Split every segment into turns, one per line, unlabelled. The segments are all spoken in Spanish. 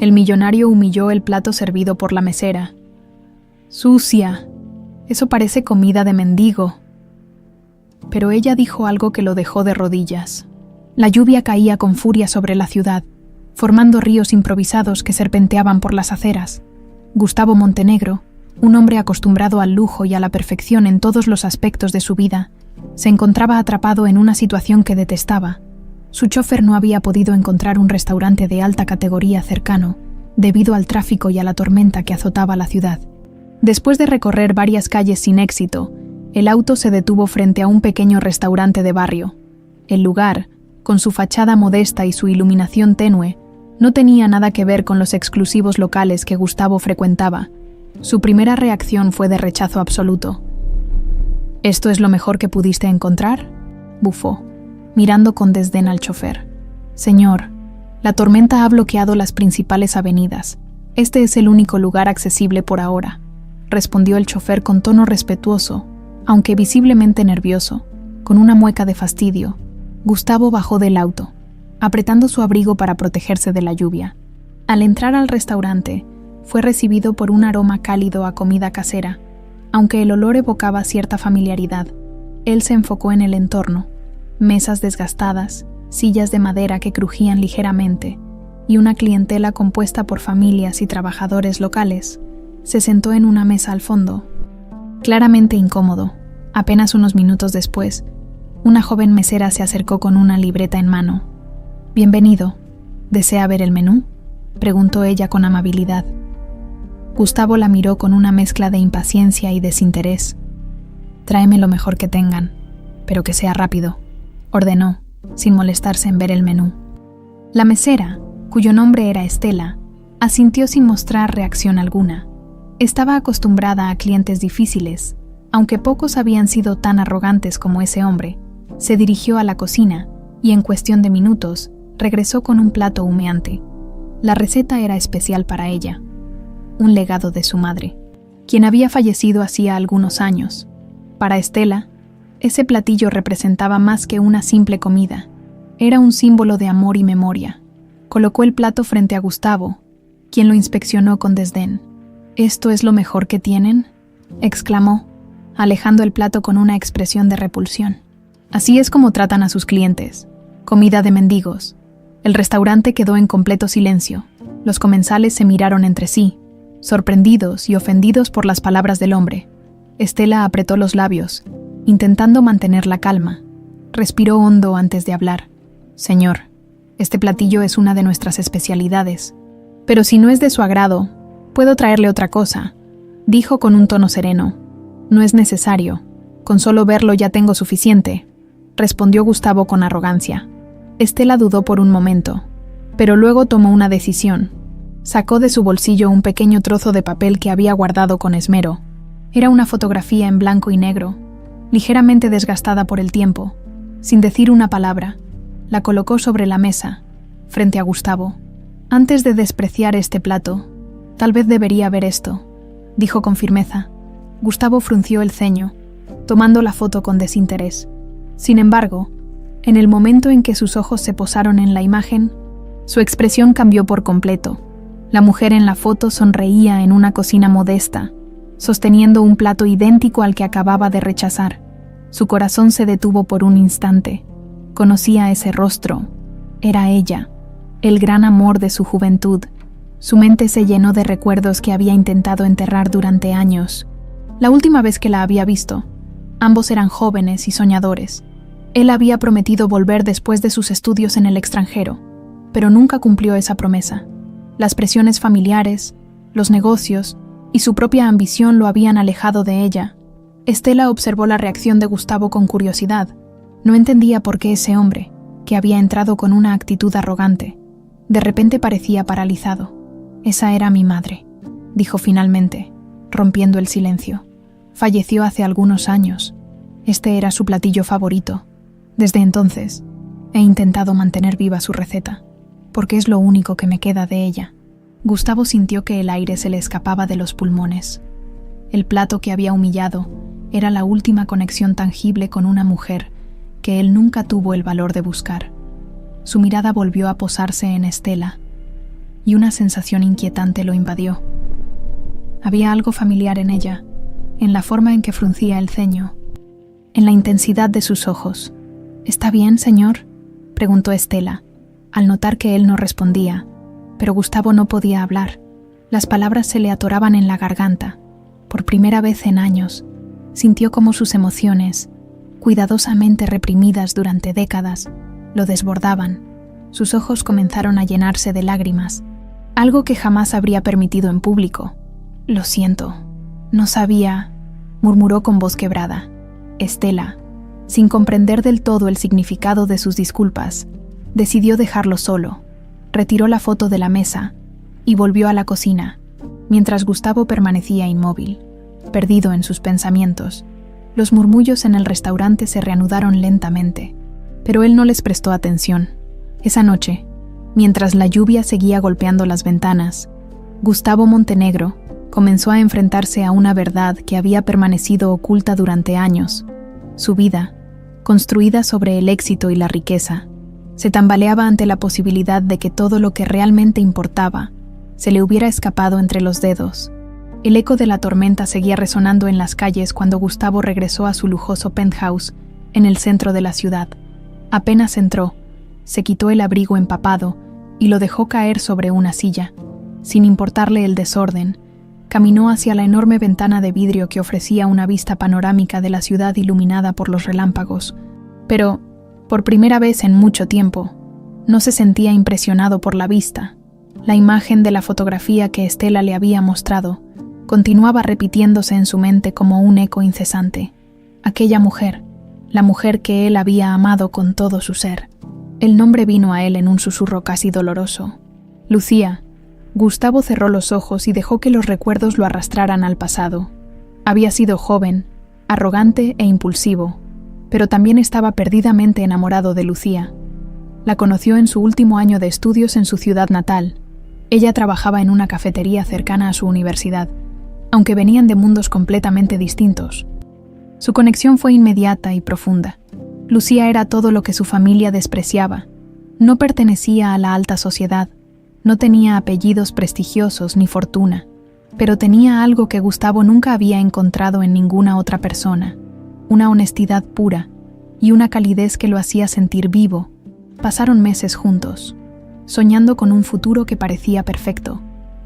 El millonario humilló el plato servido por la mesera. «Sucia. Eso parece comida de mendigo». Pero ella dijo algo que lo dejó de rodillas. La lluvia caía con furia sobre la ciudad, formando ríos improvisados que serpenteaban por las aceras. Gustavo Montenegro, un hombre acostumbrado al lujo y a la perfección en todos los aspectos de su vida, se encontraba atrapado en una situación que detestaba. Su chofer no había podido encontrar un restaurante de alta categoría cercano, debido al tráfico y a la tormenta que azotaba la ciudad. Después de recorrer varias calles sin éxito, el auto se detuvo frente a un pequeño restaurante de barrio. El lugar, con su fachada modesta y su iluminación tenue, no tenía nada que ver con los exclusivos locales que Gustavo frecuentaba. Su primera reacción fue de rechazo absoluto. «¿Esto es lo mejor que pudiste encontrar?», bufó, mirando con desdén al chofer. «Señor, la tormenta ha bloqueado las principales avenidas. Este es el único lugar accesible por ahora», respondió el chofer con tono respetuoso, aunque visiblemente nervioso. Con una mueca de fastidio, Gustavo bajó del auto, apretando su abrigo para protegerse de la lluvia. Al entrar al restaurante, fue recibido por un aroma cálido a comida casera. Aunque el olor evocaba cierta familiaridad, él se enfocó en el entorno. Mesas desgastadas, sillas de madera que crujían ligeramente, y una clientela compuesta por familias y trabajadores locales. Se sentó en una mesa al fondo, claramente incómodo. Apenas unos minutos después, una joven mesera se acercó con una libreta en mano. «Bienvenido. ¿Desea ver el menú?», preguntó ella con amabilidad. Gustavo la miró con una mezcla de impaciencia y desinterés. «Tráeme lo mejor que tengan, pero que sea rápido», ordenó, sin molestarse en ver el menú. La mesera, cuyo nombre era Estela, asintió sin mostrar reacción alguna. Estaba acostumbrada a clientes difíciles, aunque pocos habían sido tan arrogantes como ese hombre. Se dirigió a la cocina y en cuestión de minutos regresó con un plato humeante. La receta era especial para ella, un legado de su madre, quien había fallecido hacía algunos años. Para Estela, ese platillo representaba más que una simple comida. Era un símbolo de amor y memoria. Colocó el plato frente a Gustavo, quien lo inspeccionó con desdén. «¿Esto es lo mejor que tienen?», exclamó, alejando el plato con una expresión de repulsión. «Así es como tratan a sus clientes. Comida de mendigos». El restaurante quedó en completo silencio. Los comensales se miraron entre sí, sorprendidos y ofendidos por las palabras del hombre. Estela apretó los labios, intentando mantener la calma. Respiró hondo antes de hablar. «Señor, este platillo es una de nuestras especialidades. Pero si no es de su agrado, puedo traerle otra cosa», dijo con un tono sereno. «No es necesario. Con solo verlo ya tengo suficiente», respondió Gustavo con arrogancia. Estela dudó por un momento, pero luego tomó una decisión. Sacó de su bolsillo un pequeño trozo de papel que había guardado con esmero. Era una fotografía en blanco y negro, ligeramente desgastada por el tiempo. Sin decir una palabra, la colocó sobre la mesa, frente a Gustavo. «Antes de despreciar este plato, tal vez debería ver esto», dijo con firmeza. Gustavo frunció el ceño, tomando la foto con desinterés. Sin embargo, en el momento en que sus ojos se posaron en la imagen, su expresión cambió por completo. La mujer en la foto sonreía en una cocina modesta, sosteniendo un plato idéntico al que acababa de rechazar. Su corazón se detuvo por un instante. Conocía ese rostro. Era ella, el gran amor de su juventud. Su mente se llenó de recuerdos que había intentado enterrar durante años. La última vez que la había visto, ambos eran jóvenes y soñadores. Él había prometido volver después de sus estudios en el extranjero, pero nunca cumplió esa promesa. Las presiones familiares, los negocios y su propia ambición lo habían alejado de ella. Estela observó la reacción de Gustavo con curiosidad. No entendía por qué ese hombre, que había entrado con una actitud arrogante, de repente parecía paralizado. «Esa era mi madre», dijo finalmente, rompiendo el silencio. «Falleció hace algunos años. Este era su platillo favorito. Desde entonces, he intentado mantener viva su receta, porque es lo único que me queda de ella». Gustavo sintió que el aire se le escapaba de los pulmones. El plato que había humillado era la última conexión tangible con una mujer que él nunca tuvo el valor de buscar. Su mirada volvió a posarse en Estela, y una sensación inquietante lo invadió. Había algo familiar en ella, en la forma en que fruncía el ceño, en la intensidad de sus ojos. «¿Está bien, señor?», preguntó Estela, al notar que él no respondía, pero Gustavo no podía hablar. Las palabras se le atoraban en la garganta. Por primera vez en años, sintió cómo sus emociones, cuidadosamente reprimidas durante décadas, lo desbordaban. Sus ojos comenzaron a llenarse de lágrimas, algo que jamás habría permitido en público. «Lo siento, no sabía», murmuró con voz quebrada. Estela, sin comprender del todo el significado de sus disculpas, decidió dejarlo solo. Retiró la foto de la mesa y volvió a la cocina, mientras Gustavo permanecía inmóvil, perdido en sus pensamientos. Los murmullos en el restaurante se reanudaron lentamente, pero él no les prestó atención. Esa noche, mientras la lluvia seguía golpeando las ventanas, Gustavo Montenegro comenzó a enfrentarse a una verdad que había permanecido oculta durante años. Su vida, construida sobre el éxito y la riqueza, se tambaleaba ante la posibilidad de que todo lo que realmente importaba se le hubiera escapado entre los dedos. El eco de la tormenta seguía resonando en las calles cuando Gustavo regresó a su lujoso penthouse en el centro de la ciudad. Apenas entró, se quitó el abrigo empapado y lo dejó caer sobre una silla. Sin importarle el desorden, caminó hacia la enorme ventana de vidrio que ofrecía una vista panorámica de la ciudad iluminada por los relámpagos. Pero, por primera vez en mucho tiempo, no se sentía impresionado por la vista. La imagen de la fotografía que Estela le había mostrado continuaba repitiéndose en su mente como un eco incesante. Aquella mujer, la mujer que él había amado con todo su ser. El nombre vino a él en un susurro casi doloroso. Lucía. Gustavo cerró los ojos y dejó que los recuerdos lo arrastraran al pasado. Había sido joven, arrogante e impulsivo, pero también estaba perdidamente enamorado de Lucía. La conoció en su último año de estudios en su ciudad natal. Ella trabajaba en una cafetería cercana a su universidad, aunque venían de mundos completamente distintos. Su conexión fue inmediata y profunda. Lucía era todo lo que su familia despreciaba. No pertenecía a la alta sociedad, no tenía apellidos prestigiosos ni fortuna, pero tenía algo que Gustavo nunca había encontrado en ninguna otra persona, una honestidad pura y una calidez que lo hacía sentir vivo. Pasaron meses juntos, soñando con un futuro que parecía perfecto.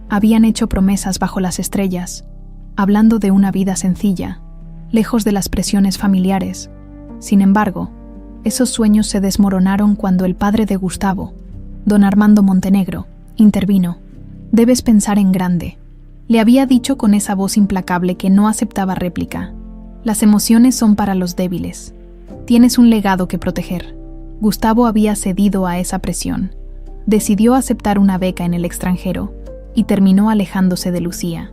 Habían hecho promesas bajo las estrellas, hablando de una vida sencilla, lejos de las presiones familiares. Sin embargo, esos sueños se desmoronaron cuando el padre de Gustavo, don Armando Montenegro, intervino. «Debes pensar en grande», le había dicho con esa voz implacable que no aceptaba réplica. «Las emociones son para los débiles. Tienes un legado que proteger». Gustavo había cedido a esa presión. Decidió aceptar una beca en el extranjero y terminó alejándose de Lucía,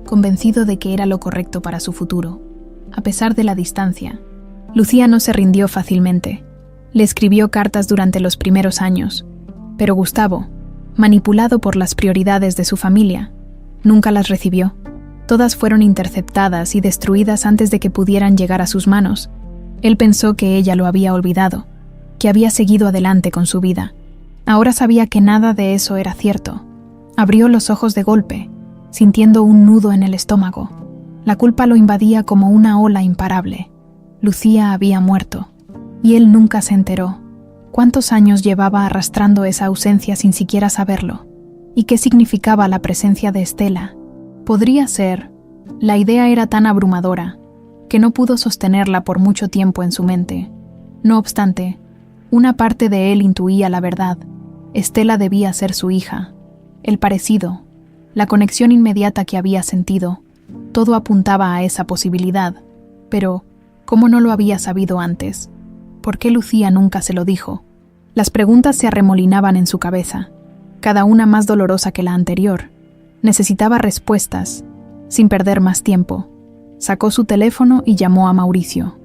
convencido de que era lo correcto para su futuro. A pesar de la distancia, Lucía no se rindió fácilmente. Le escribió cartas durante los primeros años, pero Gustavo, manipulado por las prioridades de su familia, nunca las recibió. Todas fueron interceptadas y destruidas antes de que pudieran llegar a sus manos. Él pensó que ella lo había olvidado, que había seguido adelante con su vida. Ahora sabía que nada de eso era cierto. Abrió los ojos de golpe, sintiendo un nudo en el estómago. La culpa lo invadía como una ola imparable. Lucía había muerto, y él nunca se enteró. ¿Cuántos años llevaba arrastrando esa ausencia sin siquiera saberlo? ¿Y qué significaba la presencia de Estela? Podría ser. La idea era tan abrumadora que no pudo sostenerla por mucho tiempo en su mente. No obstante, una parte de él intuía la verdad. Estela debía ser su hija. El parecido, la conexión inmediata que había sentido, todo apuntaba a esa posibilidad. Pero, ¿cómo no lo había sabido antes? ¿Por qué Lucía nunca se lo dijo? Las preguntas se arremolinaban en su cabeza, cada una más dolorosa que la anterior. Necesitaba respuestas, sin perder más tiempo. Sacó su teléfono y llamó a Mauricio,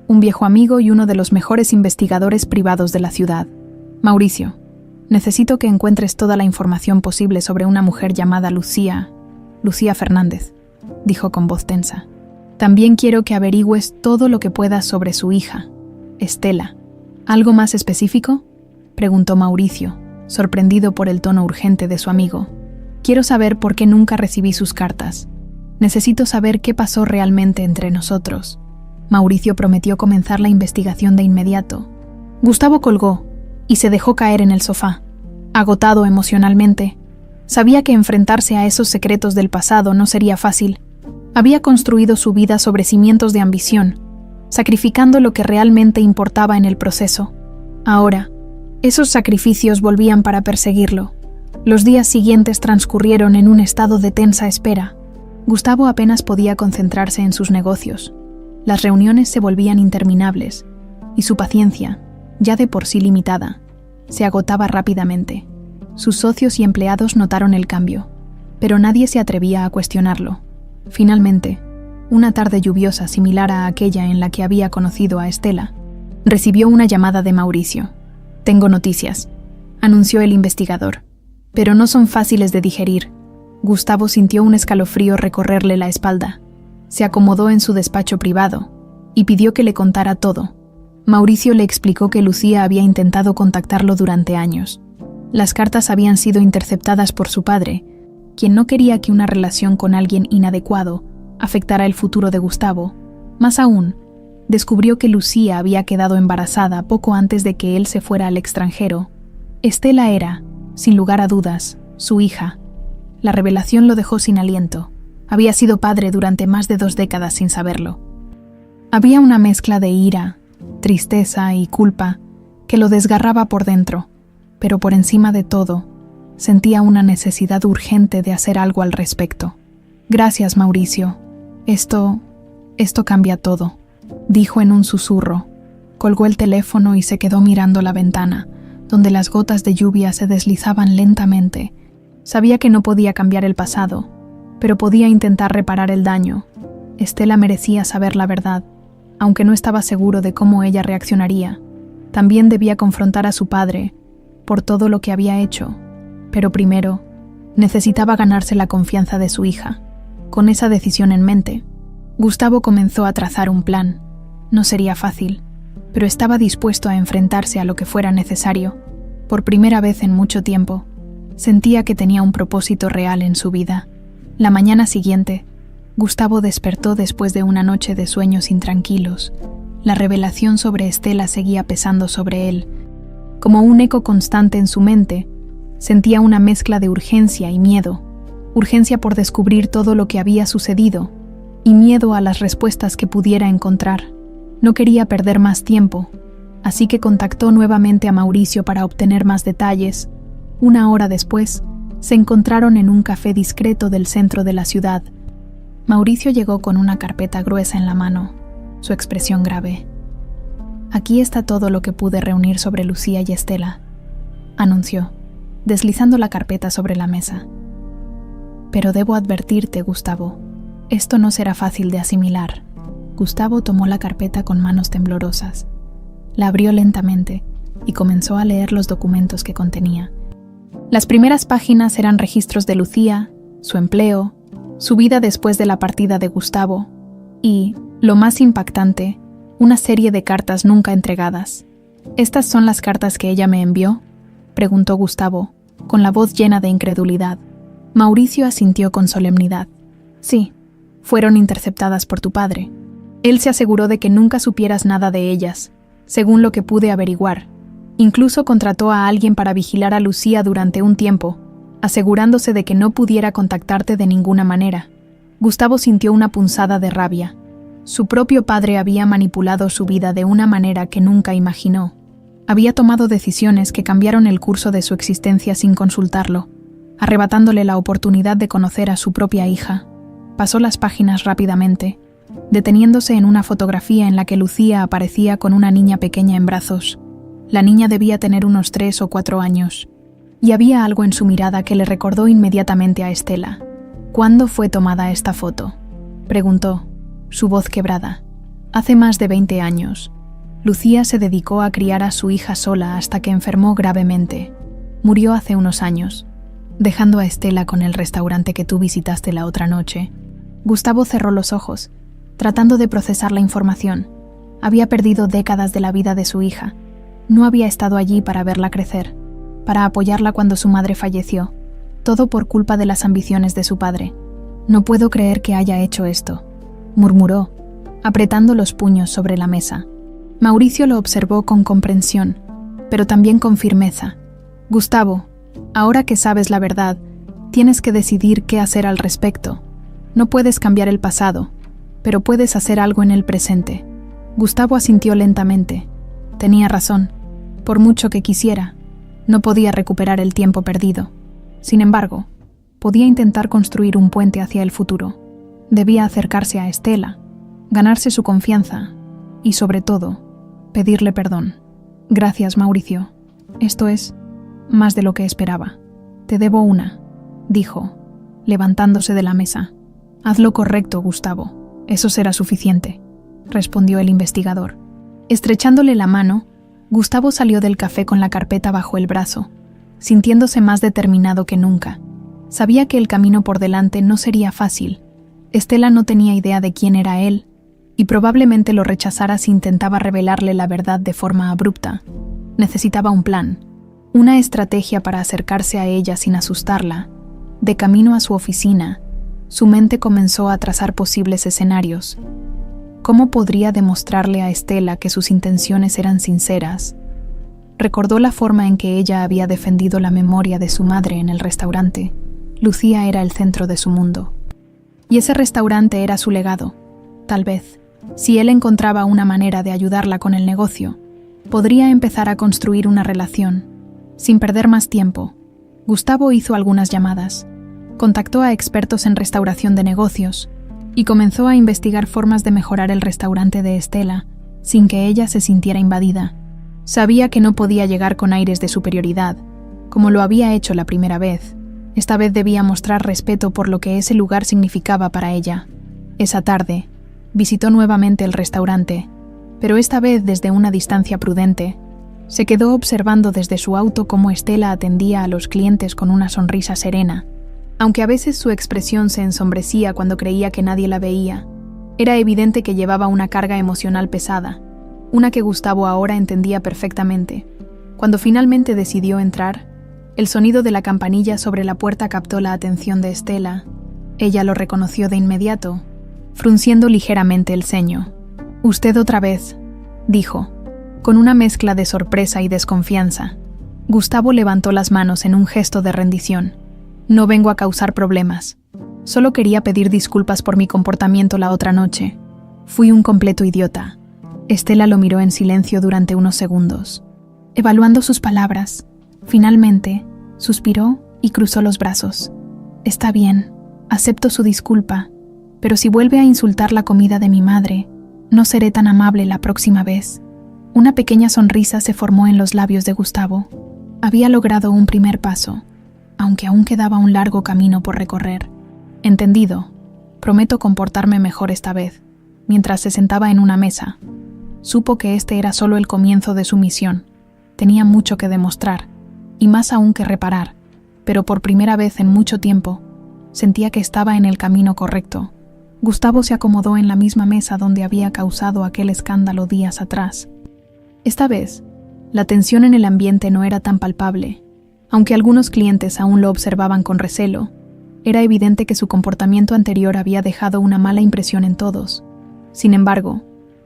un viejo amigo y uno de los mejores investigadores privados de la ciudad. «Mauricio, necesito que encuentres toda la información posible sobre una mujer llamada Lucía Fernández», dijo con voz tensa. «También quiero que averigües todo lo que puedas sobre su hija, Estela». «¿Algo más específico?», preguntó Mauricio, sorprendido por el tono urgente de su amigo. Quiero saber por qué nunca recibí sus cartas. Necesito saber qué pasó realmente entre nosotros. Mauricio prometió comenzar la investigación de inmediato. Gustavo colgó y se dejó caer en el sofá. Agotado emocionalmente, sabía que enfrentarse a esos secretos del pasado no sería fácil. Había construido su vida sobre cimientos de ambición, sacrificando lo que realmente importaba en el proceso. Ahora, esos sacrificios volvían para perseguirlo. Los días siguientes transcurrieron en un estado de tensa espera. Gustavo apenas podía concentrarse en sus negocios. Las reuniones se volvían interminables, y su paciencia, ya de por sí limitada, se agotaba rápidamente. Sus socios y empleados notaron el cambio, pero nadie se atrevía a cuestionarlo. Finalmente, una tarde lluviosa similar a aquella en la que había conocido a Estela, recibió una llamada de Mauricio. «Tengo noticias», anunció el investigador, «pero no son fáciles de digerir». Gustavo sintió un escalofrío recorrerle la espalda. Se acomodó en su despacho privado y pidió que le contara todo. Mauricio le explicó que Lucía había intentado contactarlo durante años. Las cartas habían sido interceptadas por su padre, quien no quería que una relación con alguien inadecuado afectara el futuro de Gustavo. Más aún, descubrió que Lucía había quedado embarazada poco antes de que él se fuera al extranjero. Estela era, sin lugar a dudas, su hija. La revelación lo dejó sin aliento. Había sido padre durante más de 2 décadas sin saberlo. Había una mezcla de ira, tristeza y culpa que lo desgarraba por dentro, pero por encima de todo, sentía una necesidad urgente de hacer algo al respecto. «Gracias, Mauricio. Esto cambia todo», dijo en un susurro. Colgó el teléfono y se quedó mirando la ventana, donde las gotas de lluvia se deslizaban lentamente. Sabía que no podía cambiar el pasado, pero podía intentar reparar el daño. Estela merecía saber la verdad, aunque no estaba seguro de cómo ella reaccionaría. También debía confrontar a su padre por todo lo que había hecho, pero primero necesitaba ganarse la confianza de su hija. Con esa decisión en mente, Gustavo comenzó a trazar un plan. No sería fácil, pero estaba dispuesto a enfrentarse a lo que fuera necesario. Por primera vez en mucho tiempo, sentía que tenía un propósito real en su vida. La mañana siguiente, Gustavo despertó después de una noche de sueños intranquilos. La revelación sobre Estela seguía pesando sobre él. Como un eco constante en su mente, sentía una mezcla de urgencia y miedo. Urgencia por descubrir todo lo que había sucedido y miedo a las respuestas que pudiera encontrar. No quería perder más tiempo, así que contactó nuevamente a Mauricio para obtener más detalles. 1 hora después, se encontraron en un café discreto del centro de la ciudad. Mauricio llegó con una carpeta gruesa en la mano, su expresión grave. «Aquí está todo lo que pude reunir sobre Lucía y Estela», anunció, deslizando la carpeta sobre la mesa. «Pero debo advertirte, Gustavo, esto no será fácil de asimilar». Gustavo tomó la carpeta con manos temblorosas. La abrió lentamente y comenzó a leer los documentos que contenía. Las primeras páginas eran registros de Lucía, su empleo, su vida después de la partida de Gustavo y, lo más impactante, una serie de cartas nunca entregadas. «¿Estas son las cartas que ella me envió?», preguntó Gustavo, con la voz llena de incredulidad. Mauricio asintió con solemnidad. «Sí, fueron interceptadas por tu padre. Él se aseguró de que nunca supieras nada de ellas, según lo que pude averiguar. Incluso contrató a alguien para vigilar a Lucía durante un tiempo, asegurándose de que no pudiera contactarte de ninguna manera». Gustavo sintió una punzada de rabia. Su propio padre había manipulado su vida de una manera que nunca imaginó. Había tomado decisiones que cambiaron el curso de su existencia sin consultarlo, arrebatándole la oportunidad de conocer a su propia hija. Pasó las páginas rápidamente, deteniéndose en una fotografía en la que Lucía aparecía con una niña pequeña en brazos. La niña debía tener unos 3 o 4 años, y había algo en su mirada que le recordó inmediatamente a Estela. «¿Cuándo fue tomada esta foto?», preguntó, su voz quebrada. «Hace más de 20 años. Lucía se dedicó a criar a su hija sola hasta que enfermó gravemente. Murió hace unos años, dejando a Estela con el restaurante que tú visitaste la otra noche». Gustavo cerró los ojos, tratando de procesar la información. Había perdido décadas de la vida de su hija. No había estado allí para verla crecer. para apoyarla cuando su madre falleció, todo por culpa de las ambiciones de su padre. «No puedo creer que haya hecho esto», murmuró, apretando los puños sobre la mesa. Mauricio lo observó con comprensión, pero también con firmeza. «Gustavo, ahora que sabes la verdad, tienes que decidir qué hacer al respecto. No puedes cambiar el pasado, pero puedes hacer algo en el presente». Gustavo asintió lentamente. Tenía razón. Por mucho que quisiera, no podía recuperar el tiempo perdido. Sin embargo, podía intentar construir un puente hacia el futuro. Debía acercarse a Estela, ganarse su confianza y, sobre todo, pedirle perdón. «Gracias, Mauricio. Esto es más de lo que esperaba. Te debo una», dijo, levantándose de la mesa. «Haz lo correcto, Gustavo. Eso será suficiente», respondió el investigador. Estrechándole la mano, Gustavo salió del café con la carpeta bajo el brazo, sintiéndose más determinado que nunca. Sabía que el camino por delante no sería fácil. Estela no tenía idea de quién era él, y probablemente lo rechazara si intentaba revelarle la verdad de forma abrupta. Necesitaba un plan, una estrategia para acercarse a ella sin asustarla. De camino a su oficina, su mente comenzó a trazar posibles escenarios. ¿Cómo podría demostrarle a Estela que sus intenciones eran sinceras? Recordó la forma en que ella había defendido la memoria de su madre en el restaurante. Lucía era el centro de su mundo. Y ese restaurante era su legado. Tal vez, si él encontraba una manera de ayudarla con el negocio, podría empezar a construir una relación. Sin perder más tiempo, Gustavo hizo algunas llamadas, contactó a expertos en restauración de negocios y comenzó a investigar formas de mejorar el restaurante de Estela sin que ella se sintiera invadida. Sabía que no podía llegar con aires de superioridad, como lo había hecho la primera vez. Esta vez debía mostrar respeto por lo que ese lugar significaba para ella. Esa tarde, visitó nuevamente el restaurante, pero esta vez desde una distancia prudente. Se quedó observando desde su auto cómo Estela atendía a los clientes con una sonrisa serena. Aunque a veces su expresión se ensombrecía cuando creía que nadie la veía, era evidente que llevaba una carga emocional pesada, una que Gustavo ahora entendía perfectamente. Cuando finalmente decidió entrar, el sonido de la campanilla sobre la puerta captó la atención de Estela. Ella lo reconoció de inmediato, frunciendo ligeramente el ceño. «Usted otra vez», dijo, con una mezcla de sorpresa y desconfianza. Gustavo levantó las manos en un gesto de rendición. «No vengo a causar problemas. Solo quería pedir disculpas por mi comportamiento la otra noche. Fui un completo idiota». Estela lo miró en silencio durante unos segundos, evaluando sus palabras. Finalmente, suspiró y cruzó los brazos. «Está bien, acepto su disculpa, pero si vuelve a insultar la comida de mi madre, no seré tan amable la próxima vez». Una pequeña sonrisa se formó en los labios de Gustavo. Había logrado un primer paso, aunque aún quedaba un largo camino por recorrer. «Entendido. Prometo comportarme mejor esta vez». Mientras se sentaba en una mesa, supo que este era solo el comienzo de su misión. Tenía mucho que demostrar, y más aún que reparar, pero por primera vez en mucho tiempo, sentía que estaba en el camino correcto. Gustavo se acomodó en la misma mesa donde había causado aquel escándalo días atrás. Esta vez, la tensión en el ambiente no era tan palpable. Aunque algunos clientes aún lo observaban con recelo, era evidente que su comportamiento anterior había dejado una mala impresión en todos. Sin embargo,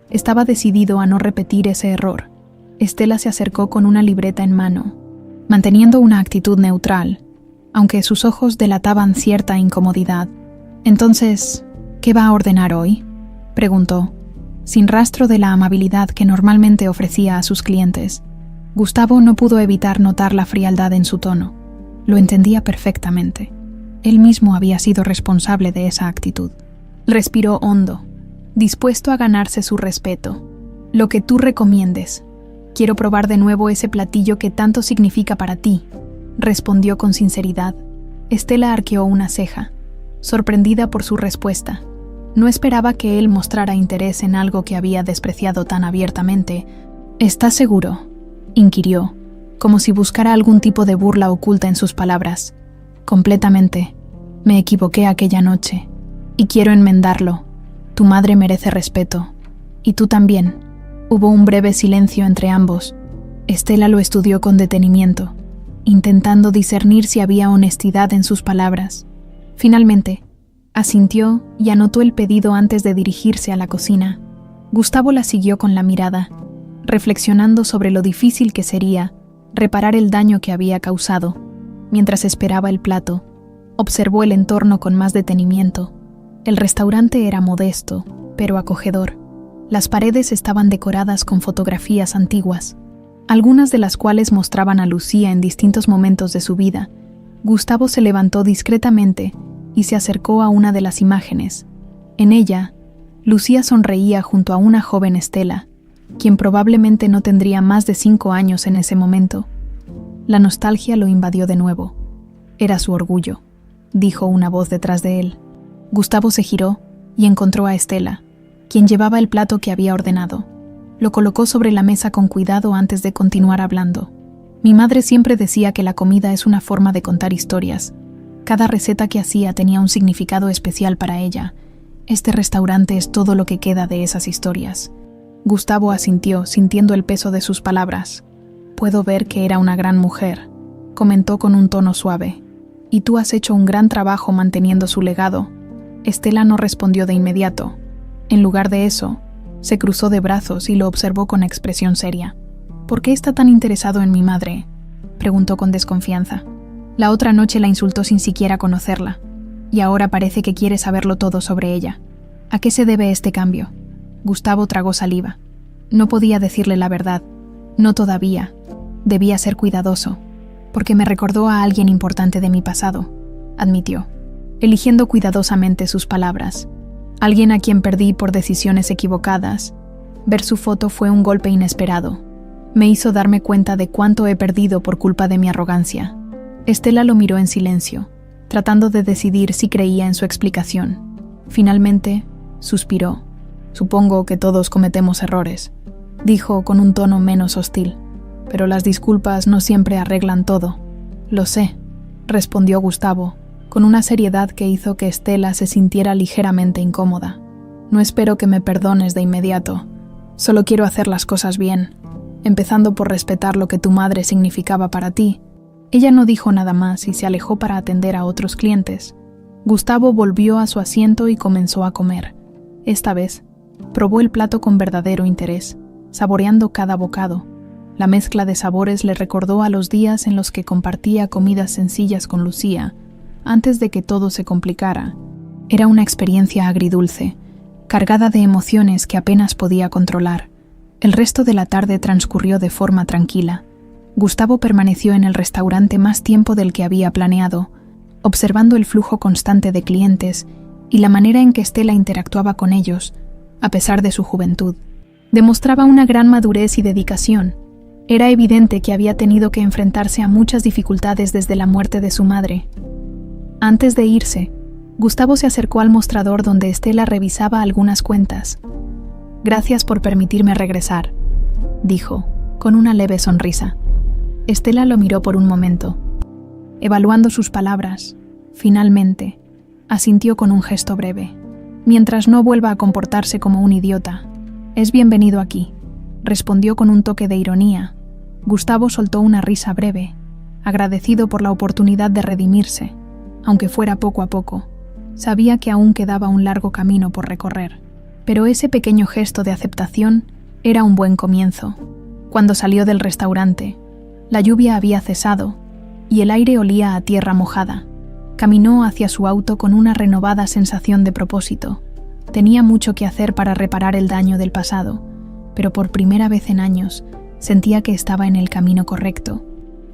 estaba decidido a no repetir ese error. Estela se acercó con una libreta en mano, manteniendo una actitud neutral, aunque sus ojos delataban cierta incomodidad. «Entonces, ¿qué va a ordenar hoy?», preguntó, sin rastro de la amabilidad que normalmente ofrecía a sus clientes. Gustavo no pudo evitar notar la frialdad en su tono. Lo entendía perfectamente. Él mismo había sido responsable de esa actitud. Respiró hondo, dispuesto a ganarse su respeto. «Lo que tú recomiendes. Quiero probar de nuevo ese platillo que tanto significa para ti», respondió con sinceridad. Estela arqueó una ceja, sorprendida por su respuesta. No esperaba que él mostrara interés en algo que había despreciado tan abiertamente. «¿Estás seguro?», inquirió, como si buscara algún tipo de burla oculta en sus palabras. «Completamente. Me equivoqué aquella noche, y quiero enmendarlo. Tu madre merece respeto. Y tú también». Hubo un breve silencio entre ambos. Estela lo estudió con detenimiento, intentando discernir si había honestidad en sus palabras. Finalmente, asintió y anotó el pedido antes de dirigirse a la cocina. Gustavo la siguió con la mirada, reflexionando sobre lo difícil que sería reparar el daño que había causado. Mientras esperaba el plato, observó el entorno con más detenimiento. El restaurante era modesto, pero acogedor. Las paredes estaban decoradas con fotografías antiguas, algunas de las cuales mostraban a Lucía en distintos momentos de su vida. Gustavo se levantó discretamente y se acercó a una de las imágenes. En ella, Lucía sonreía junto a una joven Estela, quien probablemente no tendría más de 5 años en ese momento. La nostalgia lo invadió de nuevo. Era su orgullo, dijo una voz detrás de él. Gustavo se giró y encontró a Estela, quien llevaba el plato que había ordenado. Lo colocó sobre la mesa con cuidado antes de continuar hablando. Mi madre siempre decía que la comida es una forma de contar historias. Cada receta que hacía tenía un significado especial para ella. Este restaurante es todo lo que queda de esas historias. Gustavo asintió, sintiendo el peso de sus palabras. Puedo ver que era una gran mujer, comentó con un tono suave. Y tú has hecho un gran trabajo manteniendo su legado. Estela no respondió de inmediato. En lugar de eso, se cruzó de brazos y lo observó con expresión seria. ¿Por qué está tan interesado en mi madre?, preguntó con desconfianza. La otra noche la insultó sin siquiera conocerla, y ahora parece que quiere saberlo todo sobre ella. ¿A qué se debe este cambio? Gustavo tragó saliva. No podía decirle la verdad. No todavía. Debía ser cuidadoso, porque me recordó a alguien importante de mi pasado, admitió, eligiendo cuidadosamente sus palabras. Alguien a quien perdí por decisiones equivocadas. Ver su foto fue un golpe inesperado. Me hizo darme cuenta de cuánto he perdido por culpa de mi arrogancia. Estela lo miró en silencio, tratando de decidir si creía en su explicación. Finalmente, suspiró. Supongo que todos cometemos errores, dijo con un tono menos hostil. Pero las disculpas no siempre arreglan todo. Lo sé, respondió Gustavo, con una seriedad que hizo que Estela se sintiera ligeramente incómoda. No espero que me perdones de inmediato. Solo quiero hacer las cosas bien, empezando por respetar lo que tu madre significaba para ti. Ella no dijo nada más y se alejó para atender a otros clientes. Gustavo volvió a su asiento y comenzó a comer. Esta vez, probó el plato con verdadero interés, saboreando cada bocado. La mezcla de sabores le recordó a los días en los que compartía comidas sencillas con Lucía, antes de que todo se complicara. Era una experiencia agridulce, cargada de emociones que apenas podía controlar. El resto de la tarde transcurrió de forma tranquila. Gustavo permaneció en el restaurante más tiempo del que había planeado, observando el flujo constante de clientes y la manera en que Estela interactuaba con ellos, a pesar de su juventud. Demostraba una gran madurez y dedicación. Era evidente que había tenido que enfrentarse a muchas dificultades desde la muerte de su madre. Antes de irse, Gustavo se acercó al mostrador donde Estela revisaba algunas cuentas. «Gracias por permitirme regresar», dijo, con una leve sonrisa. Estela lo miró por un momento. Evaluando sus palabras, finalmente, asintió con un gesto breve. «Mientras no vuelva a comportarse como un idiota, es bienvenido aquí», respondió con un toque de ironía. Gustavo soltó una risa breve, agradecido por la oportunidad de redimirse, aunque fuera poco a poco. Sabía que aún quedaba un largo camino por recorrer, pero ese pequeño gesto de aceptación era un buen comienzo. Cuando salió del restaurante, la lluvia había cesado y el aire olía a tierra mojada. Caminó hacia su auto con una renovada sensación de propósito. Tenía mucho que hacer para reparar el daño del pasado, pero por primera vez en años sentía que estaba en el camino correcto.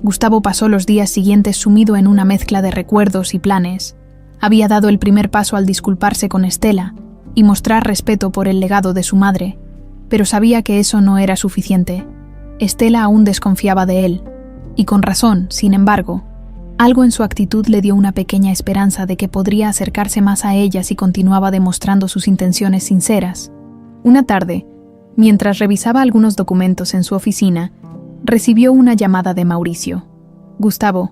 Gustavo pasó los días siguientes sumido en una mezcla de recuerdos y planes. Había dado el primer paso al disculparse con Estela y mostrar respeto por el legado de su madre, pero sabía que eso no era suficiente. Estela aún desconfiaba de él, y con razón, sin embargo. Algo en su actitud le dio una pequeña esperanza de que podría acercarse más a ella si continuaba demostrando sus intenciones sinceras. Una tarde, mientras revisaba algunos documentos en su oficina, recibió una llamada de Mauricio. «Gustavo,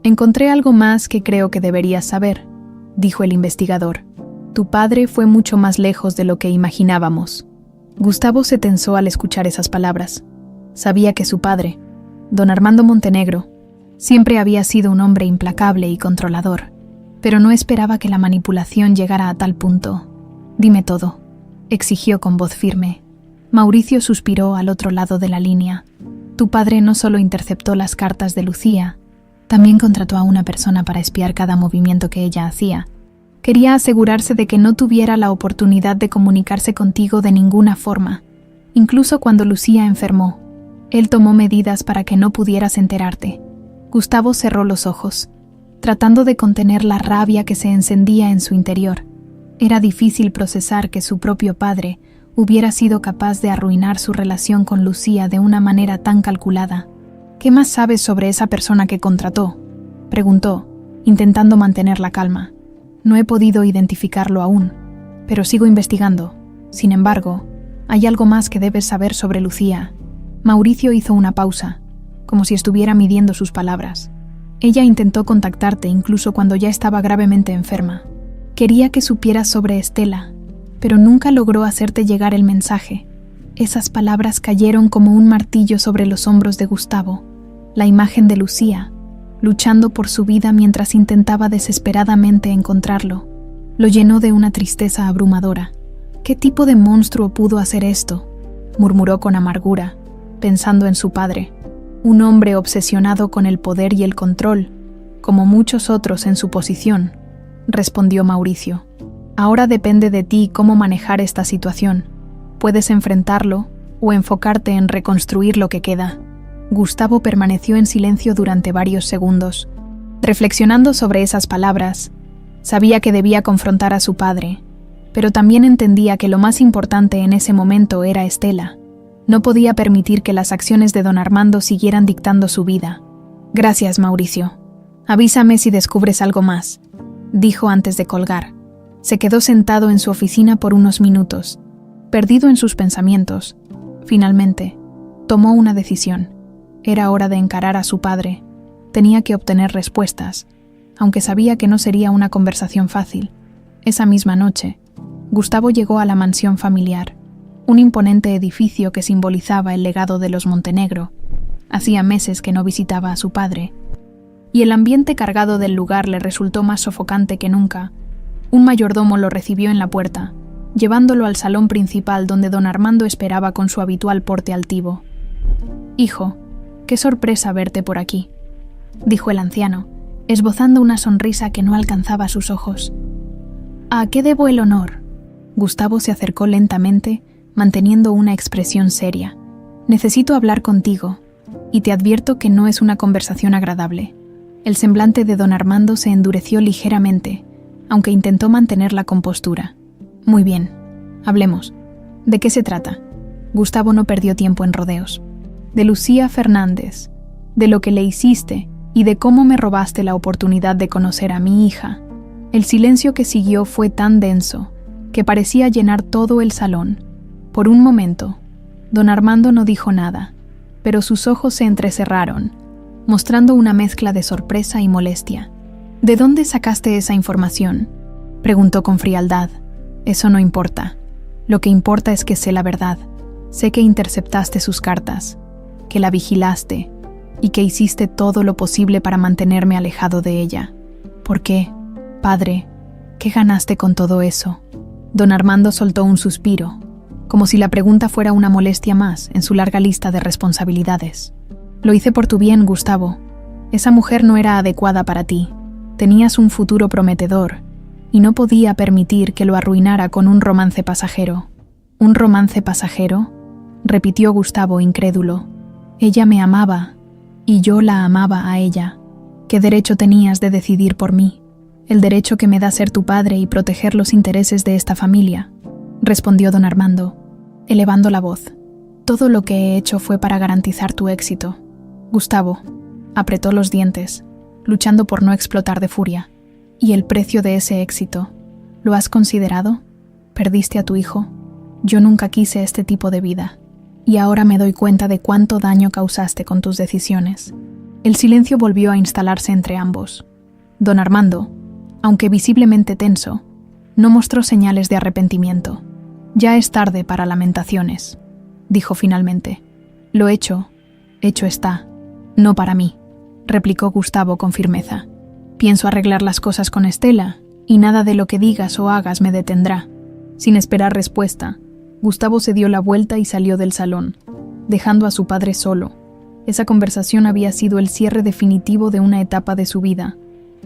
encontré algo más que creo que deberías saber», dijo el investigador. «Tu padre fue mucho más lejos de lo que imaginábamos». Gustavo se tensó al escuchar esas palabras. Sabía que su padre, don Armando Montenegro, Siempre había sido un hombre implacable y controlador, pero no esperaba que la manipulación llegara a tal punto. «Dime todo», exigió con voz firme. Mauricio suspiró al otro lado de la línea. «Tu padre no solo interceptó las cartas de Lucía, también contrató a una persona para espiar cada movimiento que ella hacía. Quería asegurarse de que no tuviera la oportunidad de comunicarse contigo de ninguna forma. Incluso cuando Lucía enfermó, él tomó medidas para que no pudieras enterarte». Gustavo cerró los ojos, tratando de contener la rabia que se encendía en su interior. Era difícil procesar que su propio padre hubiera sido capaz de arruinar su relación con Lucía de una manera tan calculada. «¿Qué más sabes sobre esa persona que contrató?», preguntó, intentando mantener la calma. «No he podido identificarlo aún, pero sigo investigando. Sin embargo, hay algo más que debes saber sobre Lucía». Mauricio hizo una pausa, como si estuviera midiendo sus palabras. «Ella intentó contactarte incluso cuando ya estaba gravemente enferma. Quería que supieras sobre Estela, pero nunca logró hacerte llegar el mensaje». Esas palabras cayeron como un martillo sobre los hombros de Gustavo. La imagen de Lucía, luchando por su vida mientras intentaba desesperadamente encontrarlo, lo llenó de una tristeza abrumadora. «¿Qué tipo de monstruo pudo hacer esto?», murmuró con amargura, pensando en su padre. «Un hombre obsesionado con el poder y el control, como muchos otros en su posición», respondió Mauricio. «Ahora depende de ti cómo manejar esta situación. Puedes enfrentarlo o enfocarte en reconstruir lo que queda». Gustavo permaneció en silencio durante varios segundos, reflexionando sobre esas palabras. Sabía que debía confrontar a su padre, pero también entendía que lo más importante en ese momento era Estela. No podía permitir que las acciones de don Armando siguieran dictando su vida. «Gracias, Mauricio. Avísame si descubres algo más», dijo antes de colgar. Se quedó sentado en su oficina por unos minutos, perdido en sus pensamientos. Finalmente, tomó una decisión. Era hora de encarar a su padre. Tenía que obtener respuestas, aunque sabía que no sería una conversación fácil. Esa misma noche, Gustavo llegó a la mansión familiar, un imponente edificio que simbolizaba el legado de los Montenegro. Hacía meses que no visitaba a su padre, y el ambiente cargado del lugar le resultó más sofocante que nunca. Un mayordomo lo recibió en la puerta, llevándolo al salón principal donde don Armando esperaba con su habitual porte altivo. «Hijo, qué sorpresa verte por aquí», dijo el anciano, esbozando una sonrisa que no alcanzaba sus ojos. «¿A qué debo el honor?». Gustavo se acercó lentamente, manteniendo una expresión seria. «Necesito hablar contigo, y te advierto que no es una conversación agradable». El semblante de don Armando se endureció ligeramente, aunque intentó mantener la compostura. «Muy bien, hablemos. ¿De qué se trata?». Gustavo no perdió tiempo en rodeos. «De Lucía Fernández, de lo que le hiciste y de cómo me robaste la oportunidad de conocer a mi hija». El silencio que siguió fue tan denso que parecía llenar todo el salón. Por un momento, don Armando no dijo nada, pero sus ojos se entrecerraron, mostrando una mezcla de sorpresa y molestia. «¿De dónde sacaste esa información?», preguntó con frialdad. «Eso no importa. Lo que importa es que sé la verdad. Sé que interceptaste sus cartas, que la vigilaste y que hiciste todo lo posible para mantenerme alejado de ella. ¿Por qué, padre? ¿Qué ganaste con todo eso?». Don Armando soltó un suspiro, como si la pregunta fuera una molestia más en su larga lista de responsabilidades. «Lo hice por tu bien, Gustavo. Esa mujer no era adecuada para ti. Tenías un futuro prometedor, y no podía permitir que lo arruinara con un romance pasajero». «¿Un romance pasajero?», repitió Gustavo incrédulo. «Ella me amaba, y yo la amaba a ella. ¿Qué derecho tenías de decidir por mí? El derecho que me da ser tu padre y proteger los intereses de esta familia», respondió don Armando, elevando la voz. «Todo lo que he hecho fue para garantizar tu éxito». Gustavo apretó los dientes, luchando por no explotar de furia. «¿Y el precio de ese éxito? ¿Lo has considerado? Perdiste a tu hijo. Yo nunca quise este tipo de vida, y ahora me doy cuenta de cuánto daño causaste con tus decisiones». El silencio volvió a instalarse entre ambos. Don Armando, aunque visiblemente tenso, no mostró señales de arrepentimiento. «Ya es tarde para lamentaciones», dijo finalmente. «Lo hecho está, no para mí». replicó Gustavo con firmeza. Pienso arreglar las cosas con Estela, y nada de lo que digas o hagas me detendrá. Sin esperar respuesta, Gustavo se dio la vuelta y salió del salón, dejando a su padre solo. Esa conversación había sido el cierre definitivo de una etapa de su vida.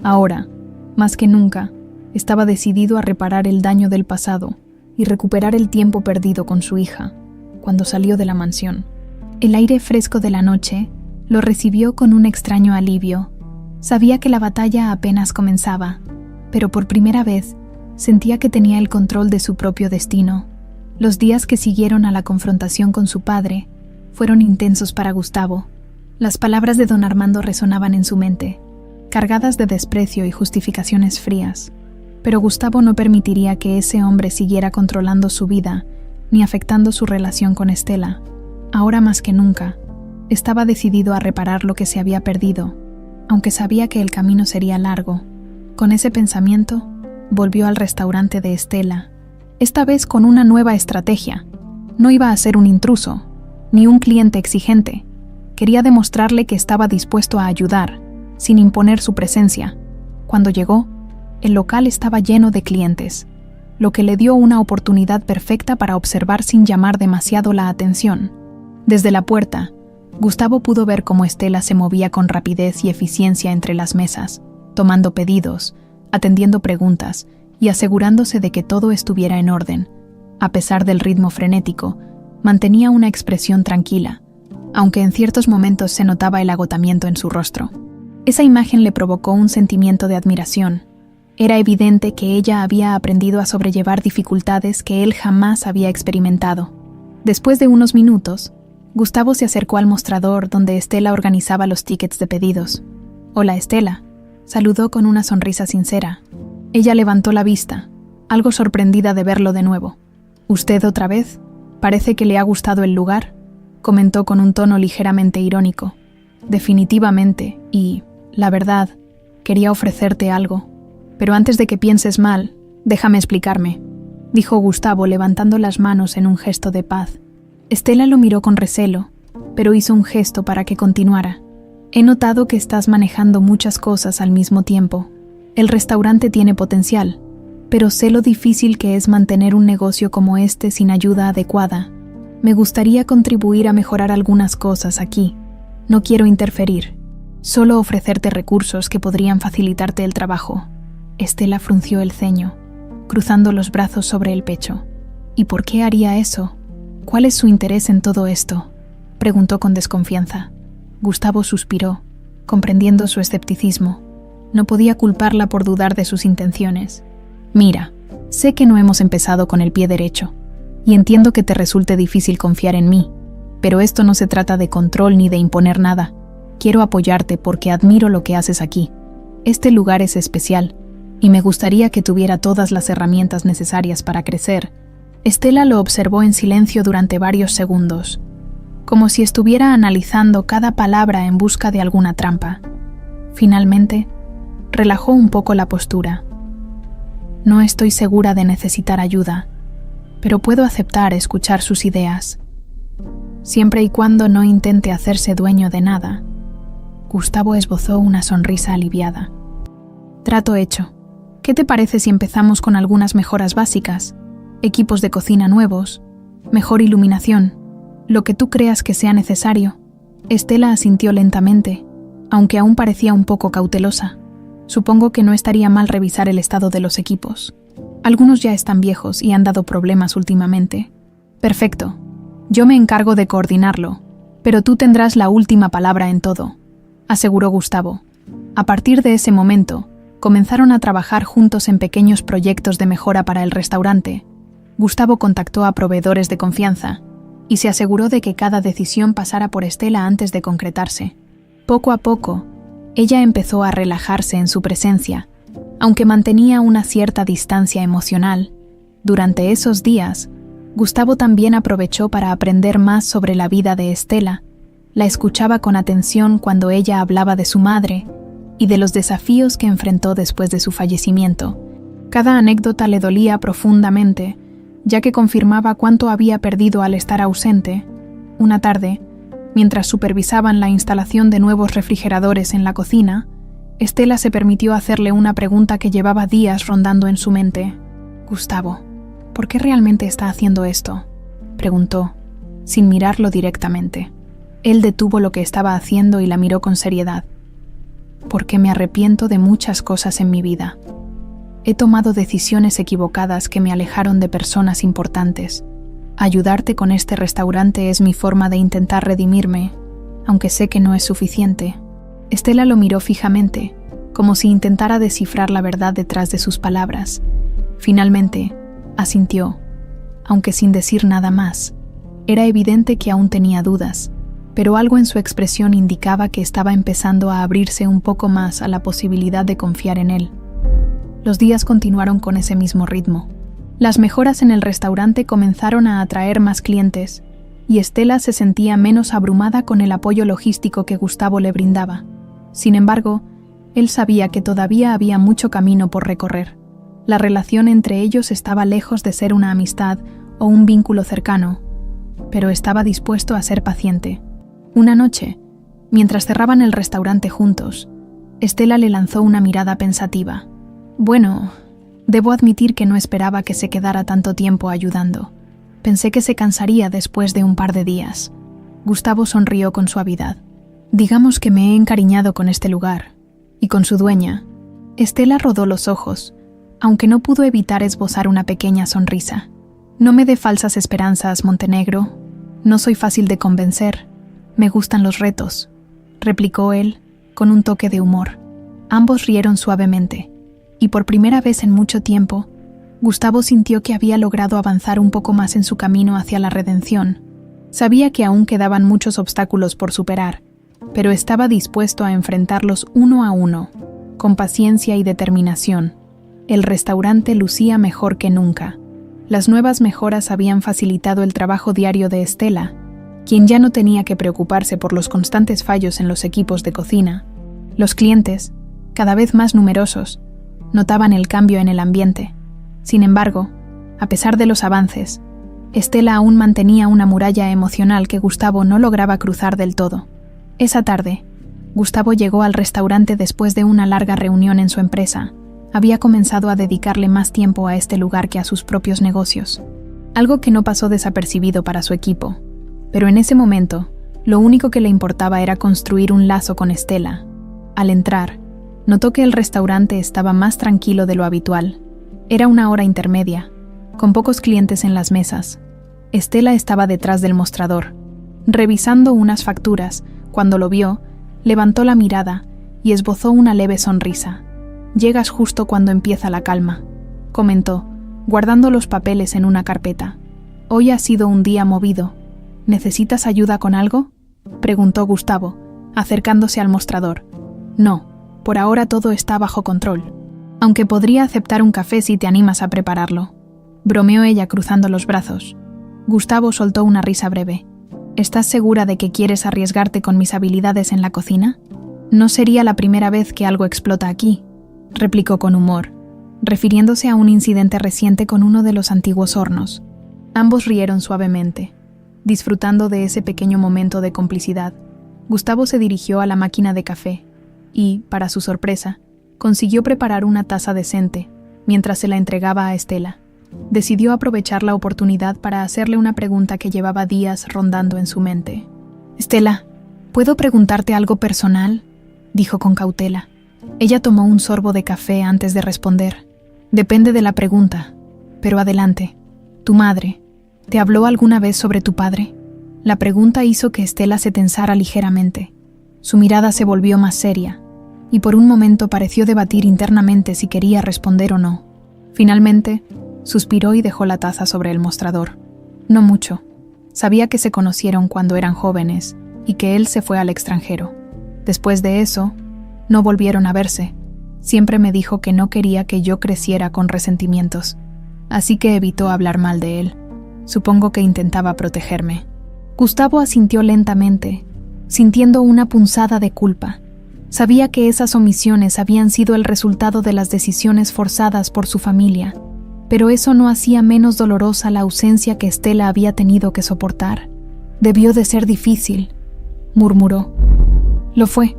Ahora, más que nunca, estaba decidido a reparar el daño del pasado y recuperar el tiempo perdido con su hija, cuando salió de la mansión. El aire fresco de la noche lo recibió con un extraño alivio. Sabía que la batalla apenas comenzaba, pero por primera vez sentía que tenía el control de su propio destino. Los días que siguieron a la confrontación con su padre fueron intensos para Gustavo. Las palabras de don Armando resonaban en su mente, cargadas de desprecio y justificaciones frías. Pero Gustavo no permitiría que ese hombre siguiera controlando su vida ni afectando su relación con Estela. Ahora más que nunca, estaba decidido a reparar lo que se había perdido, aunque sabía que el camino sería largo. Con ese pensamiento, volvió al restaurante de Estela, esta vez con una nueva estrategia. No iba a ser un intruso, ni un cliente exigente. Quería demostrarle que estaba dispuesto a ayudar, sin imponer su presencia. Cuando llegó, el local estaba lleno de clientes, lo que le dio una oportunidad perfecta para observar sin llamar demasiado la atención. Desde la puerta, Gustavo pudo ver cómo Estela se movía con rapidez y eficiencia entre las mesas, tomando pedidos, atendiendo preguntas y asegurándose de que todo estuviera en orden. A pesar del ritmo frenético, mantenía una expresión tranquila, aunque en ciertos momentos se notaba el agotamiento en su rostro. Esa imagen le provocó un sentimiento de admiración. Era evidente que ella había aprendido a sobrellevar dificultades que él jamás había experimentado. Después de unos minutos, Gustavo se acercó al mostrador donde Estela organizaba los tickets de pedidos. «Hola, Estela», saludó con una sonrisa sincera. Ella levantó la vista, algo sorprendida de verlo de nuevo. «¿Usted otra vez? Parece que le ha gustado el lugar», comentó con un tono ligeramente irónico. «Definitivamente, y, la verdad, quería ofrecerte algo. Pero antes de que pienses mal, déjame explicarme», dijo Gustavo levantando las manos en un gesto de paz. Estela lo miró con recelo, pero hizo un gesto para que continuara. «He notado que estás manejando muchas cosas al mismo tiempo. El restaurante tiene potencial, pero sé lo difícil que es mantener un negocio como este sin ayuda adecuada. Me gustaría contribuir a mejorar algunas cosas aquí. No quiero interferir, solo ofrecerte recursos que podrían facilitarte el trabajo». Estela frunció el ceño, cruzando los brazos sobre el pecho. «¿Y por qué haría eso? ¿Cuál es su interés en todo esto?», preguntó con desconfianza. Gustavo suspiró, comprendiendo su escepticismo. No podía culparla por dudar de sus intenciones. «Mira, sé que no hemos empezado con el pie derecho, y entiendo que te resulte difícil confiar en mí, pero esto no se trata de control ni de imponer nada. Quiero apoyarte porque admiro lo que haces aquí. Este lugar es especial, y me gustaría que tuviera todas las herramientas necesarias para crecer». Estela lo observó en silencio durante varios segundos, como si estuviera analizando cada palabra en busca de alguna trampa. Finalmente, relajó un poco la postura. «No estoy segura de necesitar ayuda, pero puedo aceptar escuchar sus ideas, siempre y cuando no intente hacerse dueño de nada». Gustavo esbozó una sonrisa aliviada. «Trato hecho. ¿Qué te parece si empezamos con algunas mejoras básicas? Equipos de cocina nuevos, mejor iluminación, lo que tú creas que sea necesario». Estela asintió lentamente, aunque aún parecía un poco cautelosa. «Supongo que no estaría mal revisar el estado de los equipos. Algunos ya están viejos y han dado problemas últimamente». «Perfecto. Yo me encargo de coordinarlo, pero tú tendrás la última palabra en todo», aseguró Gustavo. A partir de ese momento, comenzaron a trabajar juntos en pequeños proyectos de mejora para el restaurante. Gustavo contactó a proveedores de confianza y se aseguró de que cada decisión pasara por Estela antes de concretarse. Poco a poco, ella empezó a relajarse en su presencia, aunque mantenía una cierta distancia emocional. Durante esos días, Gustavo también aprovechó para aprender más sobre la vida de Estela. La escuchaba con atención cuando ella hablaba de su madre y de los desafíos que enfrentó después de su fallecimiento. Cada anécdota le dolía profundamente, ya que confirmaba cuánto había perdido al estar ausente. Una tarde, Mientras supervisaban la instalación de nuevos refrigeradores en la cocina, Estela se permitió hacerle una pregunta que llevaba días rondando en su mente. «Gustavo, ¿por qué realmente está haciendo esto?», preguntó, sin mirarlo directamente. Él detuvo lo que estaba haciendo y la miró con seriedad. «Porque me arrepiento de muchas cosas en mi vida. He tomado decisiones equivocadas que me alejaron de personas importantes. Ayudarte con este restaurante es mi forma de intentar redimirme, aunque sé que no es suficiente». Estela lo miró fijamente, como si intentara descifrar la verdad detrás de sus palabras. Finalmente, asintió, aunque sin decir nada más. Era evidente que aún tenía dudas, pero algo en su expresión indicaba que estaba empezando a abrirse un poco más a la posibilidad de confiar en él. Los días continuaron con ese mismo ritmo. Las mejoras en el restaurante comenzaron a atraer más clientes, y Estela se sentía menos abrumada con el apoyo logístico que Gustavo le brindaba. Sin embargo, él sabía que todavía había mucho camino por recorrer. La relación entre ellos estaba lejos de ser una amistad o un vínculo cercano, pero estaba dispuesto a ser paciente. Una noche, mientras cerraban el restaurante juntos, Estela le lanzó una mirada pensativa. «Bueno, debo admitir que no esperaba que se quedara tanto tiempo ayudando. Pensé que se cansaría después de un par de días». Gustavo sonrió con suavidad. «Digamos que me he encariñado con este lugar, y con su dueña». Estela rodó los ojos, aunque no pudo evitar esbozar una pequeña sonrisa. «No me dé falsas esperanzas, Montenegro. No soy fácil de convencer. Me gustan los retos», replicó él, con un toque de humor. Ambos rieron suavemente, y por primera vez en mucho tiempo, Gustavo sintió que había logrado avanzar un poco más en su camino hacia la redención. Sabía que aún quedaban muchos obstáculos por superar, pero estaba dispuesto a enfrentarlos uno a uno, con paciencia y determinación. El restaurante lucía mejor que nunca. Las nuevas mejoras habían facilitado el trabajo diario de Estela, quien ya no tenía que preocuparse por los constantes fallos en los equipos de cocina. Los clientes, cada vez más numerosos, notaban el cambio en el ambiente. Sin embargo, a pesar de los avances, Estela aún mantenía una muralla emocional que Gustavo no lograba cruzar del todo. Esa tarde, Gustavo llegó al restaurante después de una larga reunión en su empresa. Había comenzado a dedicarle más tiempo a este lugar que a sus propios negocios, algo que no pasó desapercibido para su equipo. Pero en ese momento, lo único que le importaba era construir un lazo con Estela. Al entrar, notó que el restaurante estaba más tranquilo de lo habitual. Era una hora intermedia, con pocos clientes en las mesas. Estela estaba detrás del mostrador, revisando unas facturas. Cuando lo vio, levantó la mirada y esbozó una leve sonrisa. «Llegas justo cuando empieza la calma», comentó, guardando los papeles en una carpeta. «Hoy ha sido un día movido. ¿Necesitas ayuda con algo?», preguntó Gustavo, acercándose al mostrador. «No, por ahora todo está bajo control. Aunque podría aceptar un café si te animas a prepararlo», bromeó ella cruzando los brazos. Gustavo soltó una risa breve. «¿Estás segura de que quieres arriesgarte con mis habilidades en la cocina? No sería la primera vez que algo explota aquí», replicó con humor, refiriéndose a un incidente reciente con uno de los antiguos hornos. Ambos rieron suavemente, disfrutando de ese pequeño momento de complicidad. Gustavo se dirigió a la máquina de café y, para su sorpresa, consiguió preparar una taza decente mientras se la entregaba a Estela. Decidió aprovechar la oportunidad para hacerle una pregunta que llevaba días rondando en su mente. «Estela, ¿puedo preguntarte algo personal?», dijo con cautela. Ella tomó un sorbo de café antes de responder. «Depende de la pregunta, pero adelante. ¿Tu madre te habló alguna vez sobre tu padre?». La pregunta hizo que Estela se tensara ligeramente. Su mirada se volvió más seria, y por un momento pareció debatir internamente si quería responder o no. Finalmente, suspiró y dejó la taza sobre el mostrador. No mucho. Sabía que se conocieron cuando eran jóvenes y que él se fue al extranjero. Después de eso, no volvieron a verse. Siempre me dijo que no quería que yo creciera con resentimientos, así que evitó hablar mal de él. Supongo que intentaba protegerme. Gustavo asintió lentamente, sintiendo una punzada de culpa. Sabía que esas omisiones habían sido el resultado de las decisiones forzadas por su familia, pero eso no hacía menos dolorosa la ausencia que Estela había tenido que soportar. Debió de ser difícil, murmuró. Lo fue,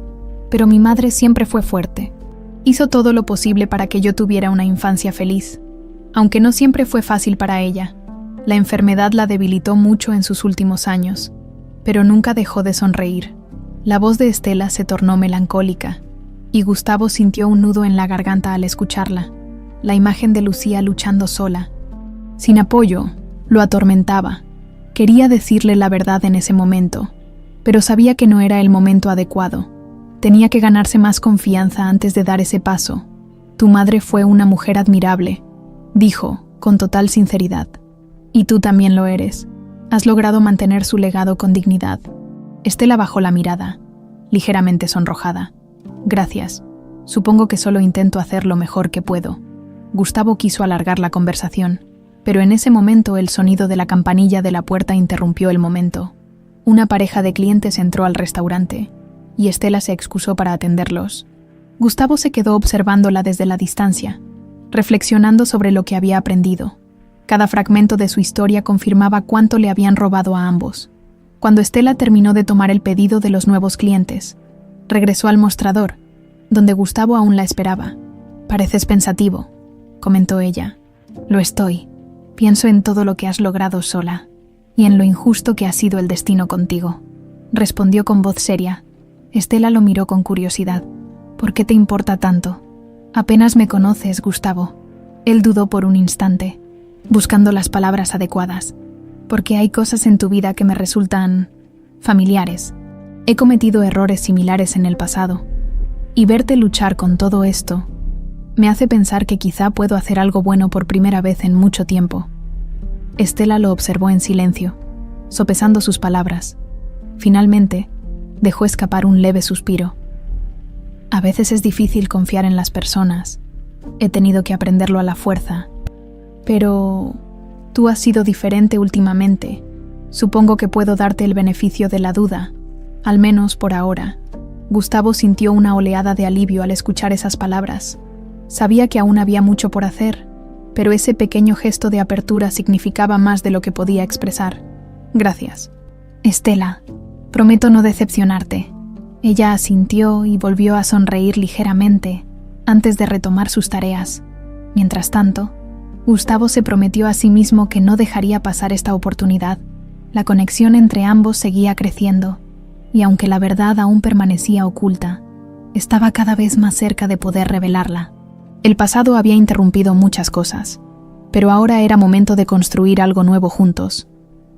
pero mi madre siempre fue fuerte. Hizo todo lo posible para que yo tuviera una infancia feliz, aunque no siempre fue fácil para ella. La enfermedad la debilitó mucho en sus últimos años, pero nunca dejó de sonreír. La voz de Estela se tornó melancólica, y Gustavo sintió un nudo en la garganta al escucharla. La imagen de Lucía luchando sola, sin apoyo, lo atormentaba. Quería decirle la verdad en ese momento, pero sabía que no era el momento adecuado. Tenía que ganarse más confianza antes de dar ese paso. Tu madre fue una mujer admirable, dijo, con total sinceridad. Y tú también lo eres. Has logrado mantener su legado con dignidad. Estela bajó la mirada, ligeramente sonrojada. Gracias. Supongo que solo intento hacer lo mejor que puedo. Gustavo quiso alargar la conversación, pero en ese momento el sonido de la campanilla de la puerta interrumpió el momento. Una pareja de clientes entró al restaurante, y Estela se excusó para atenderlos. Gustavo se quedó observándola desde la distancia, reflexionando sobre lo que había aprendido. Cada fragmento de su historia confirmaba cuánto le habían robado a ambos. Cuando Estela terminó de tomar el pedido de los nuevos clientes, regresó al mostrador, donde Gustavo aún la esperaba. «Pareces pensativo», comentó ella. «Lo estoy. Pienso en todo lo que has logrado sola, y en lo injusto que ha sido el destino contigo», respondió con voz seria. Estela lo miró con curiosidad. «¿Por qué te importa tanto? Apenas me conoces, Gustavo». Él dudó por un instante, buscando las palabras adecuadas. «Porque hay cosas en tu vida que me resultan familiares. He cometido errores similares en el pasado, y verte luchar con todo esto me hace pensar que quizá puedo hacer algo bueno por primera vez en mucho tiempo». Estela lo observó en silencio, sopesando sus palabras. Finalmente, dejó escapar un leve suspiro. «A veces es difícil confiar en las personas. He tenido que aprenderlo a la fuerza. Pero tú has sido diferente últimamente. Supongo que puedo darte el beneficio de la duda, al menos por ahora». Gustavo sintió una oleada de alivio al escuchar esas palabras. Sabía que aún había mucho por hacer, pero ese pequeño gesto de apertura significaba más de lo que podía expresar. «Gracias». «Estela, prometo no decepcionarte». Ella asintió y volvió a sonreír ligeramente antes de retomar sus tareas. Mientras tanto, Gustavo se prometió a sí mismo que no dejaría pasar esta oportunidad. La conexión entre ambos seguía creciendo, y aunque la verdad aún permanecía oculta, estaba cada vez más cerca de poder revelarla. El pasado había interrumpido muchas cosas, pero ahora era momento de construir algo nuevo juntos.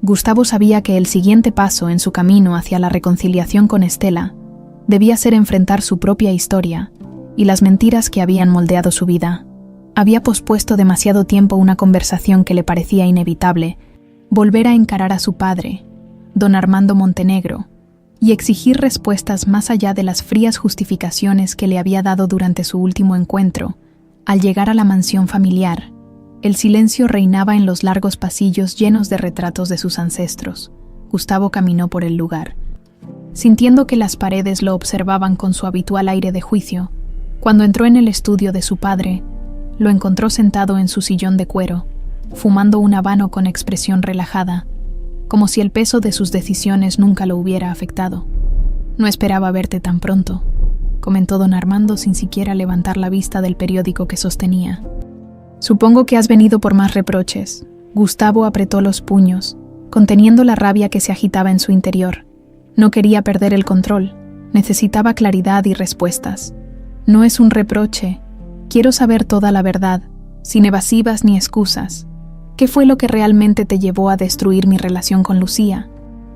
Gustavo sabía que el siguiente paso en su camino hacia la reconciliación con Estela debía ser enfrentar su propia historia y las mentiras que habían moldeado su vida. Había pospuesto demasiado tiempo una conversación que le parecía inevitable, volver a encarar a su padre, don Armando Montenegro, y exigir respuestas más allá de las frías justificaciones que le había dado durante su último encuentro. Al llegar a la mansión familiar, el silencio reinaba en los largos pasillos llenos de retratos de sus ancestros. Gustavo caminó por el lugar, sintiendo que las paredes lo observaban con su habitual aire de juicio. Cuando entró en el estudio de su padre, lo encontró sentado en su sillón de cuero, fumando un habano con expresión relajada, como si el peso de sus decisiones nunca lo hubiera afectado. «No esperaba verte tan pronto», comentó don Armando sin siquiera levantar la vista del periódico que sostenía. «Supongo que has venido por más reproches». Gustavo apretó los puños, conteniendo la rabia que se agitaba en su interior. No quería perder el control, necesitaba claridad y respuestas. «No es un reproche. Quiero saber toda la verdad, sin evasivas ni excusas. ¿Qué fue lo que realmente te llevó a destruir mi relación con Lucía?»,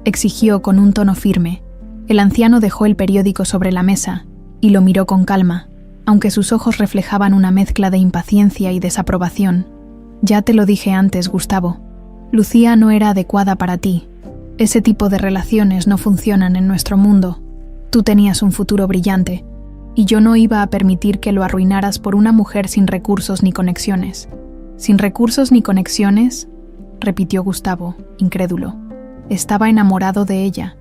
exigió con un tono firme. El anciano dejó el periódico sobre la mesa y lo miró con calma, aunque sus ojos reflejaban una mezcla de impaciencia y desaprobación. «Ya te lo dije antes, Gustavo. Lucía no era adecuada para ti. Ese tipo de relaciones no funcionan en nuestro mundo. Tú tenías un futuro brillante, y yo no iba a permitir que lo arruinaras por una mujer sin recursos ni conexiones». «¿Sin recursos ni conexiones?», repitió Gustavo, incrédulo. «Estaba enamorado de ella.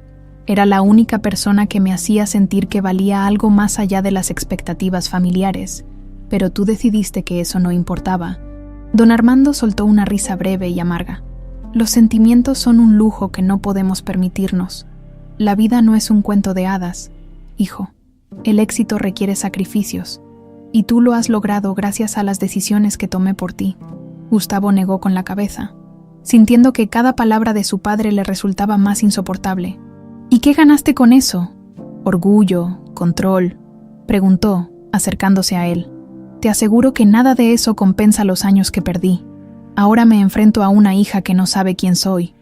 Era la única persona que me hacía sentir que valía algo más allá de las expectativas familiares, pero tú decidiste que eso no importaba». Don Armando soltó una risa breve y amarga. «Los sentimientos son un lujo que no podemos permitirnos. La vida no es un cuento de hadas, hijo. El éxito requiere sacrificios, y tú lo has logrado gracias a las decisiones que tomé por ti. Gustavo negó con la cabeza, sintiendo que cada palabra de su padre le resultaba más insoportable. ¿Y qué ganaste con eso? ¿Orgullo? ¿Control? Preguntó, acercándose a él. Te aseguro que nada de eso compensa los años que perdí. Ahora me enfrento a una hija que no sabe quién soy,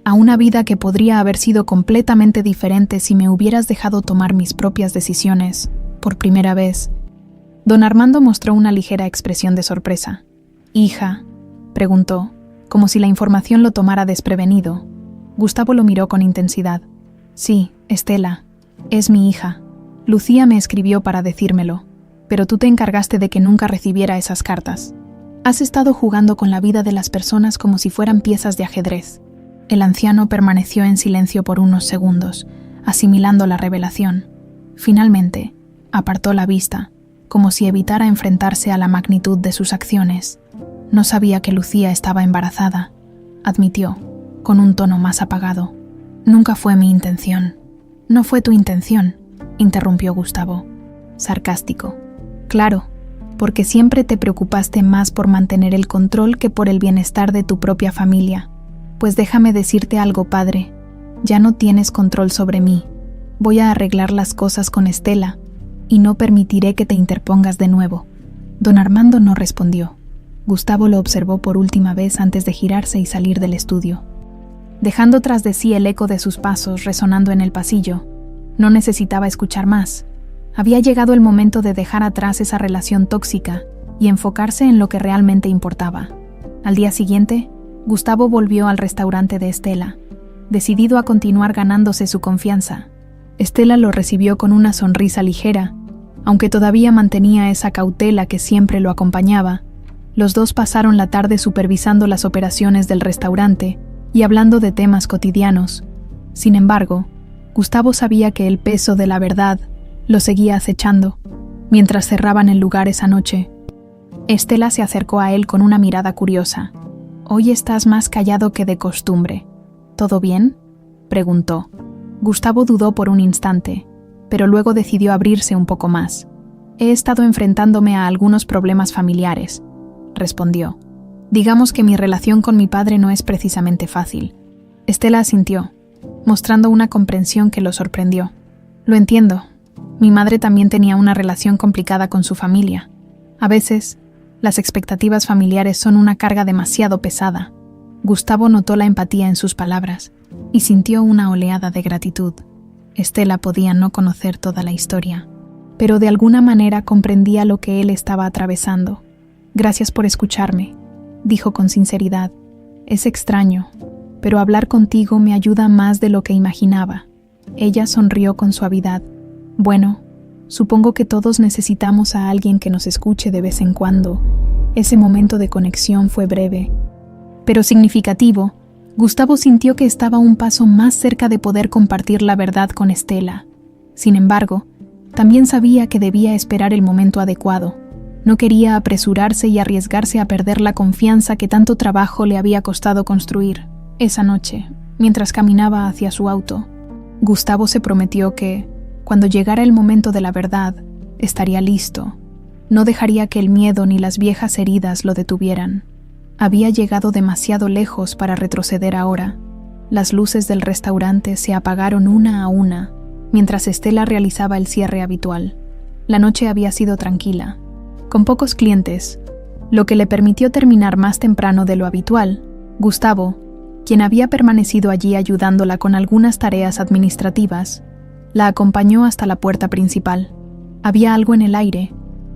a una vida que podría haber sido completamente diferente si me hubieras dejado tomar mis propias decisiones, por primera vez. Don Armando mostró una ligera expresión de sorpresa. «¿Hija?», preguntó, como si la información lo tomara desprevenido. Gustavo lo miró con intensidad. «Sí, Estela, es mi hija. Lucía me escribió para decírmelo, pero tú te encargaste de que nunca recibiera esas cartas. Has estado jugando con la vida de las personas como si fueran piezas de ajedrez». El anciano permaneció en silencio por unos segundos, asimilando la revelación. Finalmente, apartó la vista, como si evitara enfrentarse a la magnitud de sus acciones. «No sabía que Lucía estaba embarazada», admitió, con un tono más apagado. «Nunca fue mi intención». «No fue tu intención», interrumpió Gustavo, sarcástico. «Claro, porque siempre te preocupaste más por mantener el control que por el bienestar de tu propia familia. Pues déjame decirte algo, padre. Ya no tienes control sobre mí. Voy a arreglar las cosas con Estela y no permitiré que te interpongas de nuevo». Don Armando no respondió. Gustavo lo observó por última vez antes de girarse y salir del estudio, dejando tras de sí el eco de sus pasos resonando en el pasillo. No necesitaba escuchar más. Había llegado el momento de dejar atrás esa relación tóxica y enfocarse en lo que realmente importaba. Al día siguiente, Gustavo volvió al restaurante de Estela, decidido a continuar ganándose su confianza. Estela lo recibió con una sonrisa ligera, aunque todavía mantenía esa cautela que siempre lo acompañaba. Los dos pasaron la tarde supervisando las operaciones del restaurante y hablando de temas cotidianos. Sin embargo, Gustavo sabía que el peso de la verdad lo seguía acechando. Mientras cerraban el lugar esa noche, Estela se acercó a él con una mirada curiosa. «Hoy estás más callado que de costumbre. ¿Todo bien?», preguntó. Gustavo dudó por un instante, pero luego decidió abrirse un poco más. «He estado enfrentándome a algunos problemas familiares», respondió. «Digamos que mi relación con mi padre no es precisamente fácil». Estela asintió, mostrando una comprensión que lo sorprendió. «Lo entiendo. Mi madre también tenía una relación complicada con su familia. A veces, las expectativas familiares son una carga demasiado pesada». Gustavo notó la empatía en sus palabras y sintió una oleada de gratitud. Estela podía no conocer toda la historia, pero de alguna manera comprendía lo que él estaba atravesando. «Gracias por escucharme», dijo con sinceridad. «Es extraño, pero hablar contigo me ayuda más de lo que imaginaba». Ella sonrió con suavidad. «Bueno, supongo que todos necesitamos a alguien que nos escuche de vez en cuando». Ese momento de conexión fue breve, pero significativo. Gustavo sintió que estaba un paso más cerca de poder compartir la verdad con Estela. Sin embargo, también sabía que debía esperar el momento adecuado. No quería apresurarse y arriesgarse a perder la confianza que tanto trabajo le había costado construir. Esa noche, mientras caminaba hacia su auto, Gustavo se prometió que, cuando llegara el momento de la verdad, estaría listo. No dejaría que el miedo ni las viejas heridas lo detuvieran. Había llegado demasiado lejos para retroceder ahora. Las luces del restaurante se apagaron una a una, mientras Estela realizaba el cierre habitual. La noche había sido tranquila, con pocos clientes, lo que le permitió terminar más temprano de lo habitual. Gustavo, quien había permanecido allí ayudándola con algunas tareas administrativas, la acompañó hasta la puerta principal. Había algo en el aire,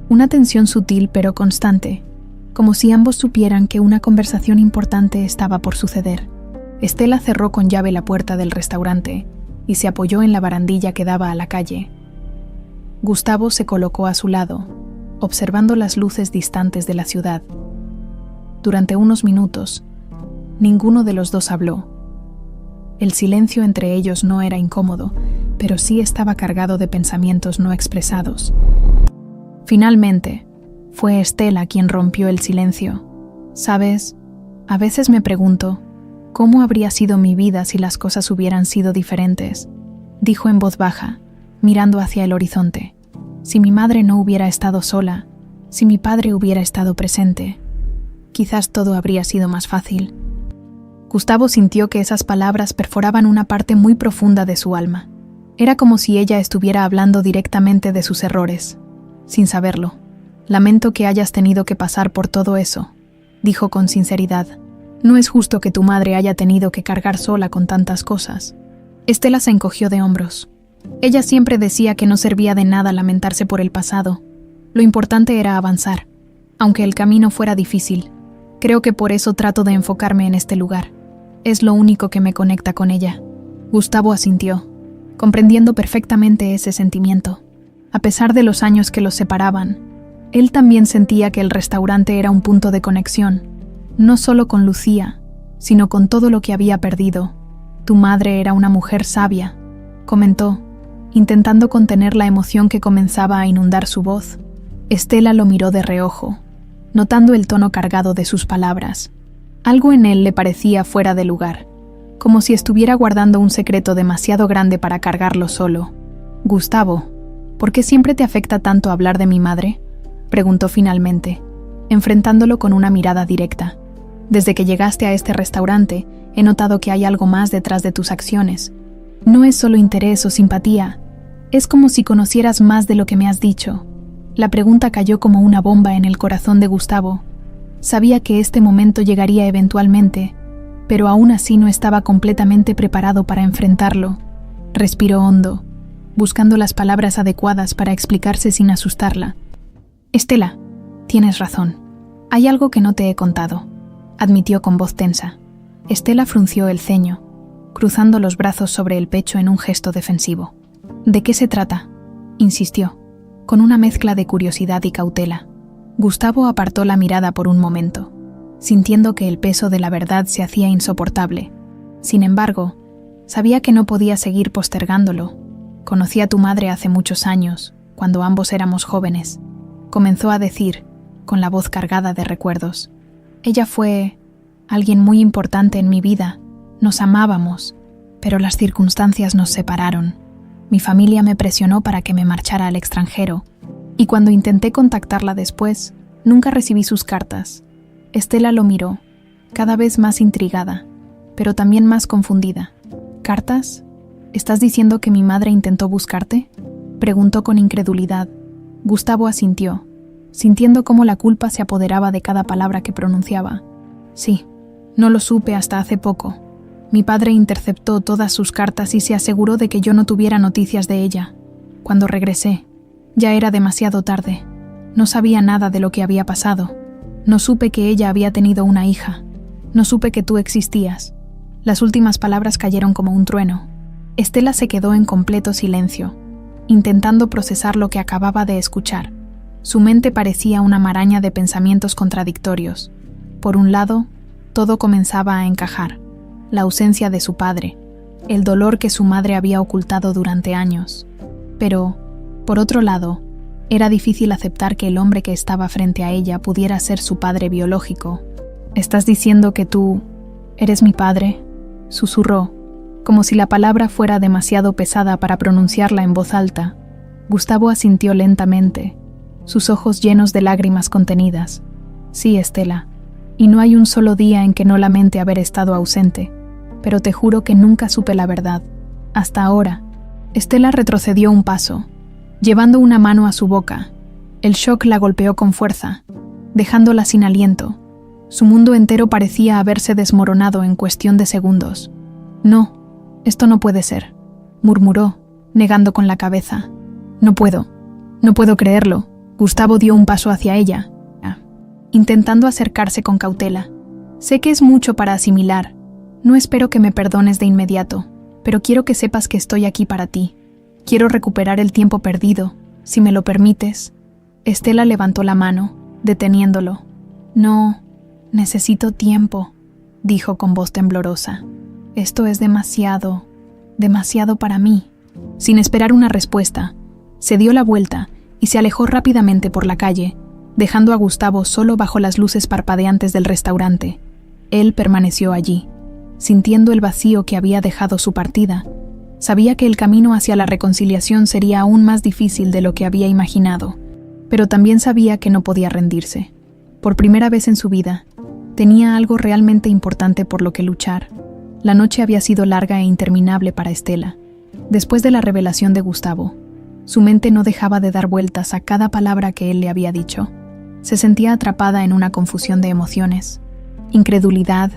una tensión sutil pero constante, como si ambos supieran que una conversación importante estaba por suceder. Estela cerró con llave la puerta del restaurante y se apoyó en la barandilla que daba a la calle. Gustavo se colocó a su lado, observando las luces distantes de la ciudad. Durante unos minutos, ninguno de los dos habló. El silencio entre ellos no era incómodo, pero sí estaba cargado de pensamientos no expresados. Finalmente, fue Estela quien rompió el silencio. «¿Sabes? A veces me pregunto, ¿cómo habría sido mi vida si las cosas hubieran sido diferentes? dijo en voz baja, mirando hacia el horizonte. Si mi madre no hubiera estado sola, si mi padre hubiera estado presente, quizás todo habría sido más fácil. Gustavo sintió que esas palabras perforaban una parte muy profunda de su alma. Era como si ella estuviera hablando directamente de sus errores, sin saberlo. Lamento que hayas tenido que pasar por todo eso, dijo con sinceridad. No es justo que tu madre haya tenido que cargar sola con tantas cosas. Estela se encogió de hombros. Ella siempre decía que no servía de nada lamentarse por el pasado. Lo importante era avanzar, aunque el camino fuera difícil. Creo que por eso trato de enfocarme en este lugar. Es lo único que me conecta con ella. Gustavo asintió, comprendiendo perfectamente ese sentimiento. A pesar de los años que los separaban, él también sentía que el restaurante era un punto de conexión, no solo con Lucía, sino con todo lo que había perdido. Tu madre era una mujer sabia, comentó, intentando contener la emoción que comenzaba a inundar su voz. Estela lo miró de reojo, notando el tono cargado de sus palabras. Algo en él le parecía fuera de lugar, como si estuviera guardando un secreto demasiado grande para cargarlo solo. Gustavo, ¿por qué siempre te afecta tanto hablar de mi madre?, preguntó finalmente, enfrentándolo con una mirada directa. Desde que llegaste a este restaurante, he notado que hay algo más detrás de tus acciones. No es solo interés o simpatía, es como si conocieras más de lo que me has dicho. La pregunta cayó como una bomba en el corazón de Gustavo. Sabía que este momento llegaría eventualmente, pero aún así no estaba completamente preparado para enfrentarlo. Respiró hondo, buscando las palabras adecuadas para explicarse sin asustarla. Estela, tienes razón. Hay algo que no te he contado, admitió con voz tensa. Estela frunció el ceño, cruzando los brazos sobre el pecho en un gesto defensivo. ¿De qué se trata?, insistió, con una mezcla de curiosidad y cautela. Gustavo apartó la mirada por un momento, sintiendo que el peso de la verdad se hacía insoportable. Sin embargo, sabía que no podía seguir postergándolo. Conocí a tu madre hace muchos años, cuando ambos éramos jóvenes, comenzó a decir, con la voz cargada de recuerdos. Ella fue alguien muy importante en mi vida. Nos amábamos, pero las circunstancias nos separaron. Mi familia me presionó para que me marchara al extranjero, y cuando intenté contactarla después, nunca recibí sus cartas. Estela lo miró, cada vez más intrigada, pero también más confundida. ¿Cartas? ¿Estás diciendo que mi madre intentó buscarte?, preguntó con incredulidad. Gustavo asintió, sintiendo cómo la culpa se apoderaba de cada palabra que pronunciaba. Sí, no lo supe hasta hace poco. Mi padre interceptó todas sus cartas y se aseguró de que yo no tuviera noticias de ella. Cuando regresé, ya era demasiado tarde. No sabía nada de lo que había pasado. No supe que ella había tenido una hija. No supe que tú existías. Las últimas palabras cayeron como un trueno. Estela se quedó en completo silencio, intentando procesar lo que acababa de escuchar. Su mente parecía una maraña de pensamientos contradictorios. Por un lado, todo comenzaba a encajar. La ausencia de su padre, el dolor que su madre había ocultado durante años. Pero, por otro lado, era difícil aceptar que el hombre que estaba frente a ella pudiera ser su padre biológico. ¿Estás diciendo que tú eres mi padre?, susurró, como si la palabra fuera demasiado pesada para pronunciarla en voz alta. Gustavo asintió lentamente, sus ojos llenos de lágrimas contenidas. Sí, Estela, y no hay un solo día en que no lamente haber estado ausente, pero te juro que nunca supe la verdad. Hasta ahora. Estela retrocedió un paso, llevando una mano a su boca. El shock la golpeó con fuerza, dejándola sin aliento. Su mundo entero parecía haberse desmoronado en cuestión de segundos. No, esto no puede ser, murmuró, negando con la cabeza. No puedo creerlo. Gustavo dio un paso hacia ella, intentando acercarse con cautela. Sé que es mucho para asimilar. No espero que me perdones de inmediato, pero quiero que sepas que estoy aquí para ti. Quiero recuperar el tiempo perdido, si me lo permites. Estela levantó la mano, deteniéndolo. No, necesito tiempo, dijo con voz temblorosa. Esto es demasiado para mí. Sin esperar una respuesta, se dio la vuelta y se alejó rápidamente por la calle, dejando a Gustavo solo bajo las luces parpadeantes del restaurante. Él permaneció allí, sintiendo el vacío que había dejado su partida, Sabía que el camino hacia la reconciliación sería aún más difícil de lo que había imaginado, pero también sabía que no podía rendirse. Por primera vez en su vida, tenía algo realmente importante por lo que luchar. La noche había sido larga e interminable para Estela. Después de la revelación de Gustavo, su mente no dejaba de dar vueltas a cada palabra que él le había dicho. Se sentía atrapada en una confusión de emociones: incredulidad,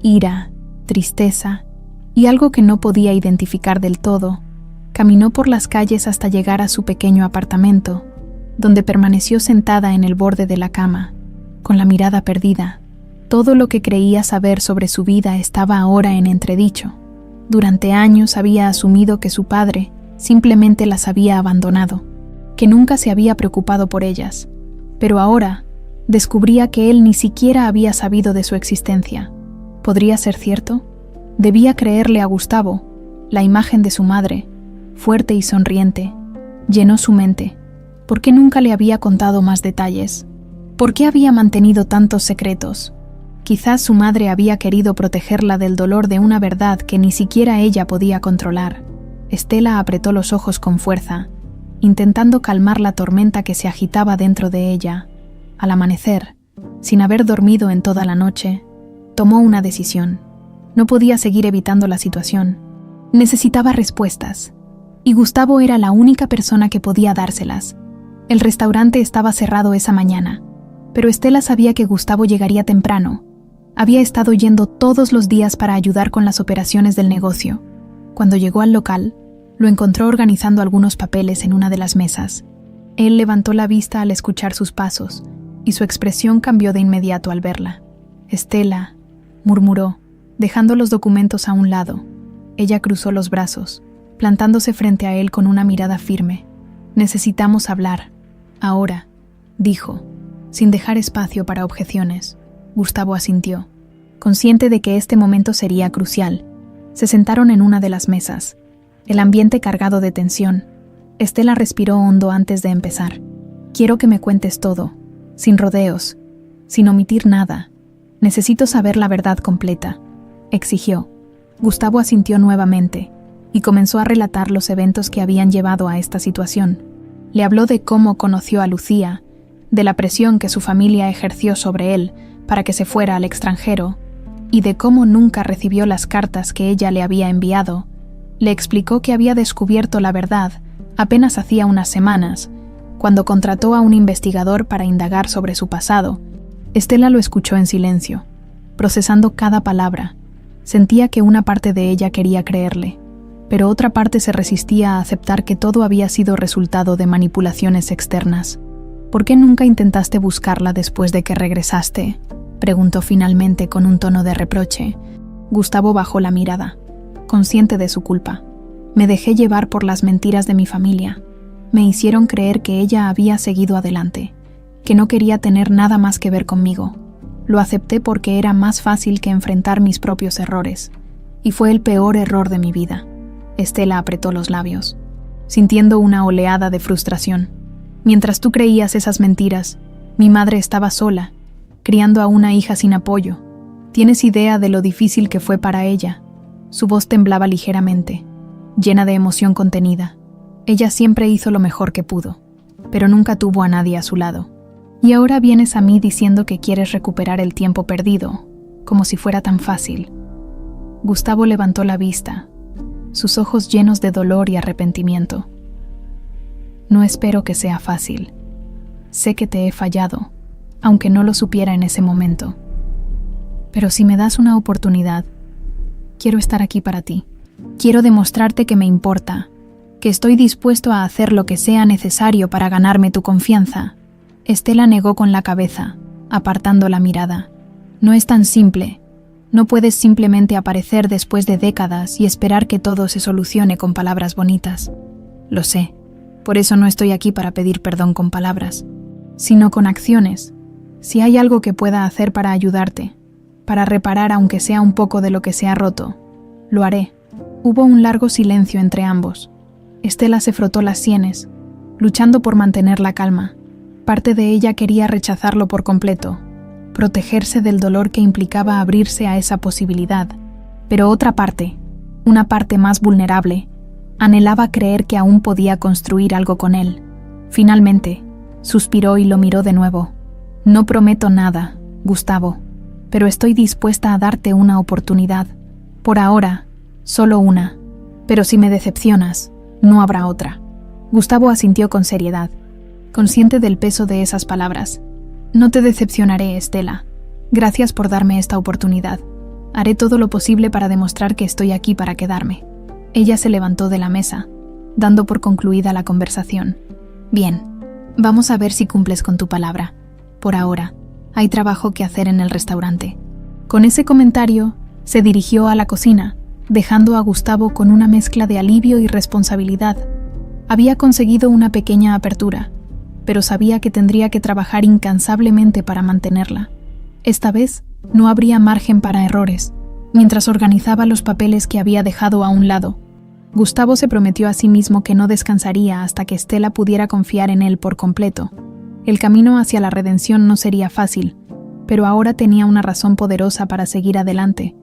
ira, tristeza y algo que no podía identificar del todo. Caminó por las calles hasta llegar a su pequeño apartamento, donde permaneció sentada en el borde de la cama, con la mirada perdida. Todo lo que creía saber sobre su vida estaba ahora en entredicho. Durante años había asumido que su padre simplemente las había abandonado, que nunca se había preocupado por ellas, pero ahora descubría que él ni siquiera había sabido de su existencia. ¿Podría ser cierto? Debía creerle a Gustavo. La imagen de su madre, fuerte y sonriente, llenó su mente. ¿Por qué nunca le había contado más detalles? ¿Por qué había mantenido tantos secretos? Quizás su madre había querido protegerla del dolor de una verdad que ni siquiera ella podía controlar. Estela apretó los ojos con fuerza, intentando calmar la tormenta que se agitaba dentro de ella. Al amanecer, sin haber dormido en toda la noche, tomó una decisión. No podía seguir evitando la situación. Necesitaba respuestas, y Gustavo era la única persona que podía dárselas. El restaurante estaba cerrado esa mañana, pero Estela sabía que Gustavo llegaría temprano. Había estado yendo todos los días para ayudar con las operaciones del negocio. Cuando llegó al local, lo encontró organizando algunos papeles en una de las mesas. Él levantó la vista al escuchar sus pasos, y su expresión cambió de inmediato al verla. «Estela», murmuró, dejando los documentos a un lado. Ella cruzó los brazos, plantándose frente a él con una mirada firme. «Necesitamos hablar. Ahora», dijo, sin dejar espacio para objeciones. Gustavo asintió, consciente de que este momento sería crucial. Se sentaron en una de las mesas, el ambiente cargado de tensión. Estela respiró hondo antes de empezar. «Quiero que me cuentes todo, sin rodeos, sin omitir nada. Necesito saber la verdad completa», exigió. Gustavo asintió nuevamente y comenzó a relatar los eventos que habían llevado a esta situación. Le habló de cómo conoció a Lucía, de la presión que su familia ejerció sobre él para que se fuera al extranjero, y de cómo nunca recibió las cartas que ella le había enviado. Le explicó que había descubierto la verdad apenas hacía unas semanas, cuando contrató a un investigador para indagar sobre su pasado. Estela lo escuchó en silencio, procesando cada palabra. Sentía que una parte de ella quería creerle, pero otra parte se resistía a aceptar que todo había sido resultado de manipulaciones externas. «¿Por qué nunca intentaste buscarla después de que regresaste?», preguntó finalmente con un tono de reproche. Gustavo bajó la mirada, consciente de su culpa. «Me dejé llevar por las mentiras de mi familia. Me hicieron creer que ella había seguido adelante, que no quería tener nada más que ver conmigo. Lo acepté porque era más fácil que enfrentar mis propios errores, y fue el peor error de mi vida». Estela apretó los labios, sintiendo una oleada de frustración. «Mientras tú creías esas mentiras, mi madre estaba sola, criando a una hija sin apoyo. ¿Tienes idea de lo difícil que fue para ella?». Su voz temblaba ligeramente, llena de emoción contenida. Ella siempre hizo lo mejor que pudo, pero nunca tuvo a nadie a su lado. «Y ahora vienes a mí diciendo que quieres recuperar el tiempo perdido, como si fuera tan fácil». Gustavo levantó la vista, sus ojos llenos de dolor y arrepentimiento. «No espero que sea fácil. Sé que te he fallado, aunque no lo supiera en ese momento. Pero si me das una oportunidad, quiero estar aquí para ti. Quiero demostrarte que me importa, que estoy dispuesto a hacer lo que sea necesario para ganarme tu confianza». Estela negó con la cabeza, apartando la mirada. «No es tan simple. No puedes simplemente aparecer después de décadas y esperar que todo se solucione con palabras bonitas. Lo sé. Por eso no estoy aquí para pedir perdón con palabras, sino con acciones. Si hay algo que pueda hacer para ayudarte, para reparar aunque sea un poco de lo que se ha roto, lo haré». Hubo un largo silencio entre ambos. Estela se frotó las sienes, luchando por mantener la calma. Parte de ella quería rechazarlo por completo, protegerse del dolor que implicaba abrirse a esa posibilidad, pero otra parte, una parte más vulnerable, Anhelaba creer que aún podía construir algo con él. Finalmente, suspiró y lo miró de nuevo. No prometo nada, Gustavo, pero estoy dispuesta a darte una oportunidad. Por ahora, solo una. Pero si me decepcionas, no habrá otra. Gustavo asintió con seriedad, consciente del peso de esas palabras. No te decepcionaré, Estela. Gracias por darme esta oportunidad. Haré todo lo posible para demostrar que estoy aquí para quedarme. Ella se levantó de la mesa, dando por concluida la conversación. Bien, vamos a ver si cumples con tu palabra. Por ahora, hay trabajo que hacer en el restaurante. Con ese comentario, se dirigió a la cocina, dejando a Gustavo con una mezcla de alivio y responsabilidad. Había conseguido una pequeña apertura, pero sabía que tendría que trabajar incansablemente para mantenerla. Esta vez, no habría margen para errores. Mientras organizaba los papeles que había dejado a un lado, Gustavo se prometió a sí mismo que no descansaría hasta que Estela pudiera confiar en él por completo. El camino hacia la redención no sería fácil, pero ahora tenía una razón poderosa para seguir adelante.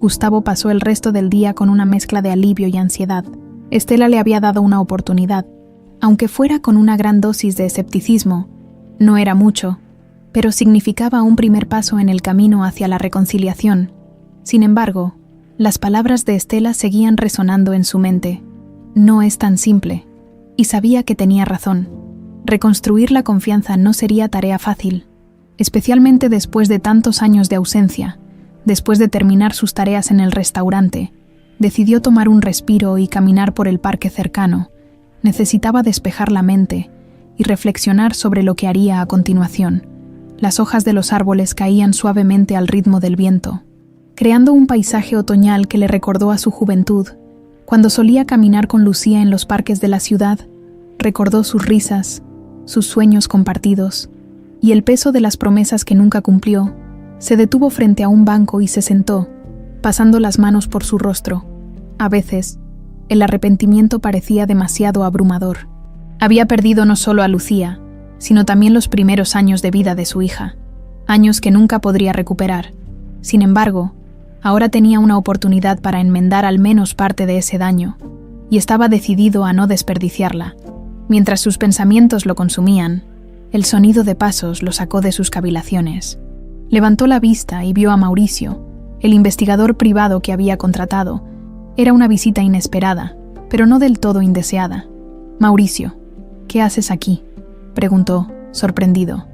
Gustavo pasó el resto del día con una mezcla de alivio y ansiedad. Estela le había dado una oportunidad, aunque fuera con una gran dosis de escepticismo. No era mucho, pero significaba un primer paso en el camino hacia la reconciliación. Sin embargo, las palabras de Estela seguían resonando en su mente. No es tan simple, y sabía que tenía razón. Reconstruir la confianza no sería tarea fácil, especialmente después de tantos años de ausencia. Después de terminar sus tareas en el restaurante, decidió tomar un respiro y caminar por el parque cercano. Necesitaba despejar la mente y reflexionar sobre lo que haría a continuación. Las hojas de los árboles caían suavemente al ritmo del viento, creando un paisaje otoñal que le recordó a su juventud. Cuando solía caminar con Lucía en los parques de la ciudad, recordó sus risas, sus sueños compartidos y el peso de las promesas que nunca cumplió. Se detuvo frente a un banco y se sentó, pasando las manos por su rostro. A veces, el arrepentimiento parecía demasiado abrumador. Había perdido no solo a Lucía, sino también los primeros años de vida de su hija, años que nunca podría recuperar. Sin embargo, ahora tenía una oportunidad para enmendar al menos parte de ese daño, y estaba decidido a no desperdiciarla. Mientras sus pensamientos lo consumían, el sonido de pasos lo sacó de sus cavilaciones. Levantó la vista y vio a Mauricio, el investigador privado que había contratado. Era una visita inesperada, pero no del todo indeseada. «Mauricio, ¿qué haces aquí?», preguntó, sorprendido.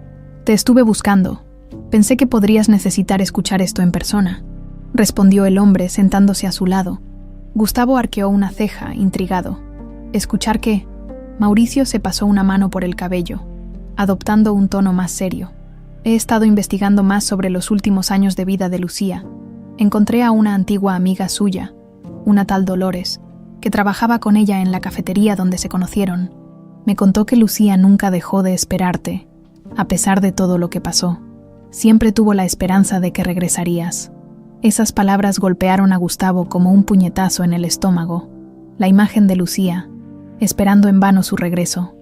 «Te estuve buscando. Pensé que podrías necesitar escuchar esto en persona», respondió el hombre sentándose a su lado. Gustavo arqueó una ceja, intrigado. «¿Escuchar qué?». Mauricio se pasó una mano por el cabello, adoptando un tono más serio. «He estado investigando más sobre los últimos años de vida de Lucía. Encontré a una antigua amiga suya, una tal Dolores, que trabajaba con ella en la cafetería donde se conocieron. Me contó que Lucía nunca dejó de esperarte, a pesar de todo lo que pasó. Siempre tuvo la esperanza de que regresarías». Esas palabras golpearon a Gustavo como un puñetazo en el estómago. La imagen de Lucía, esperando en vano su regreso,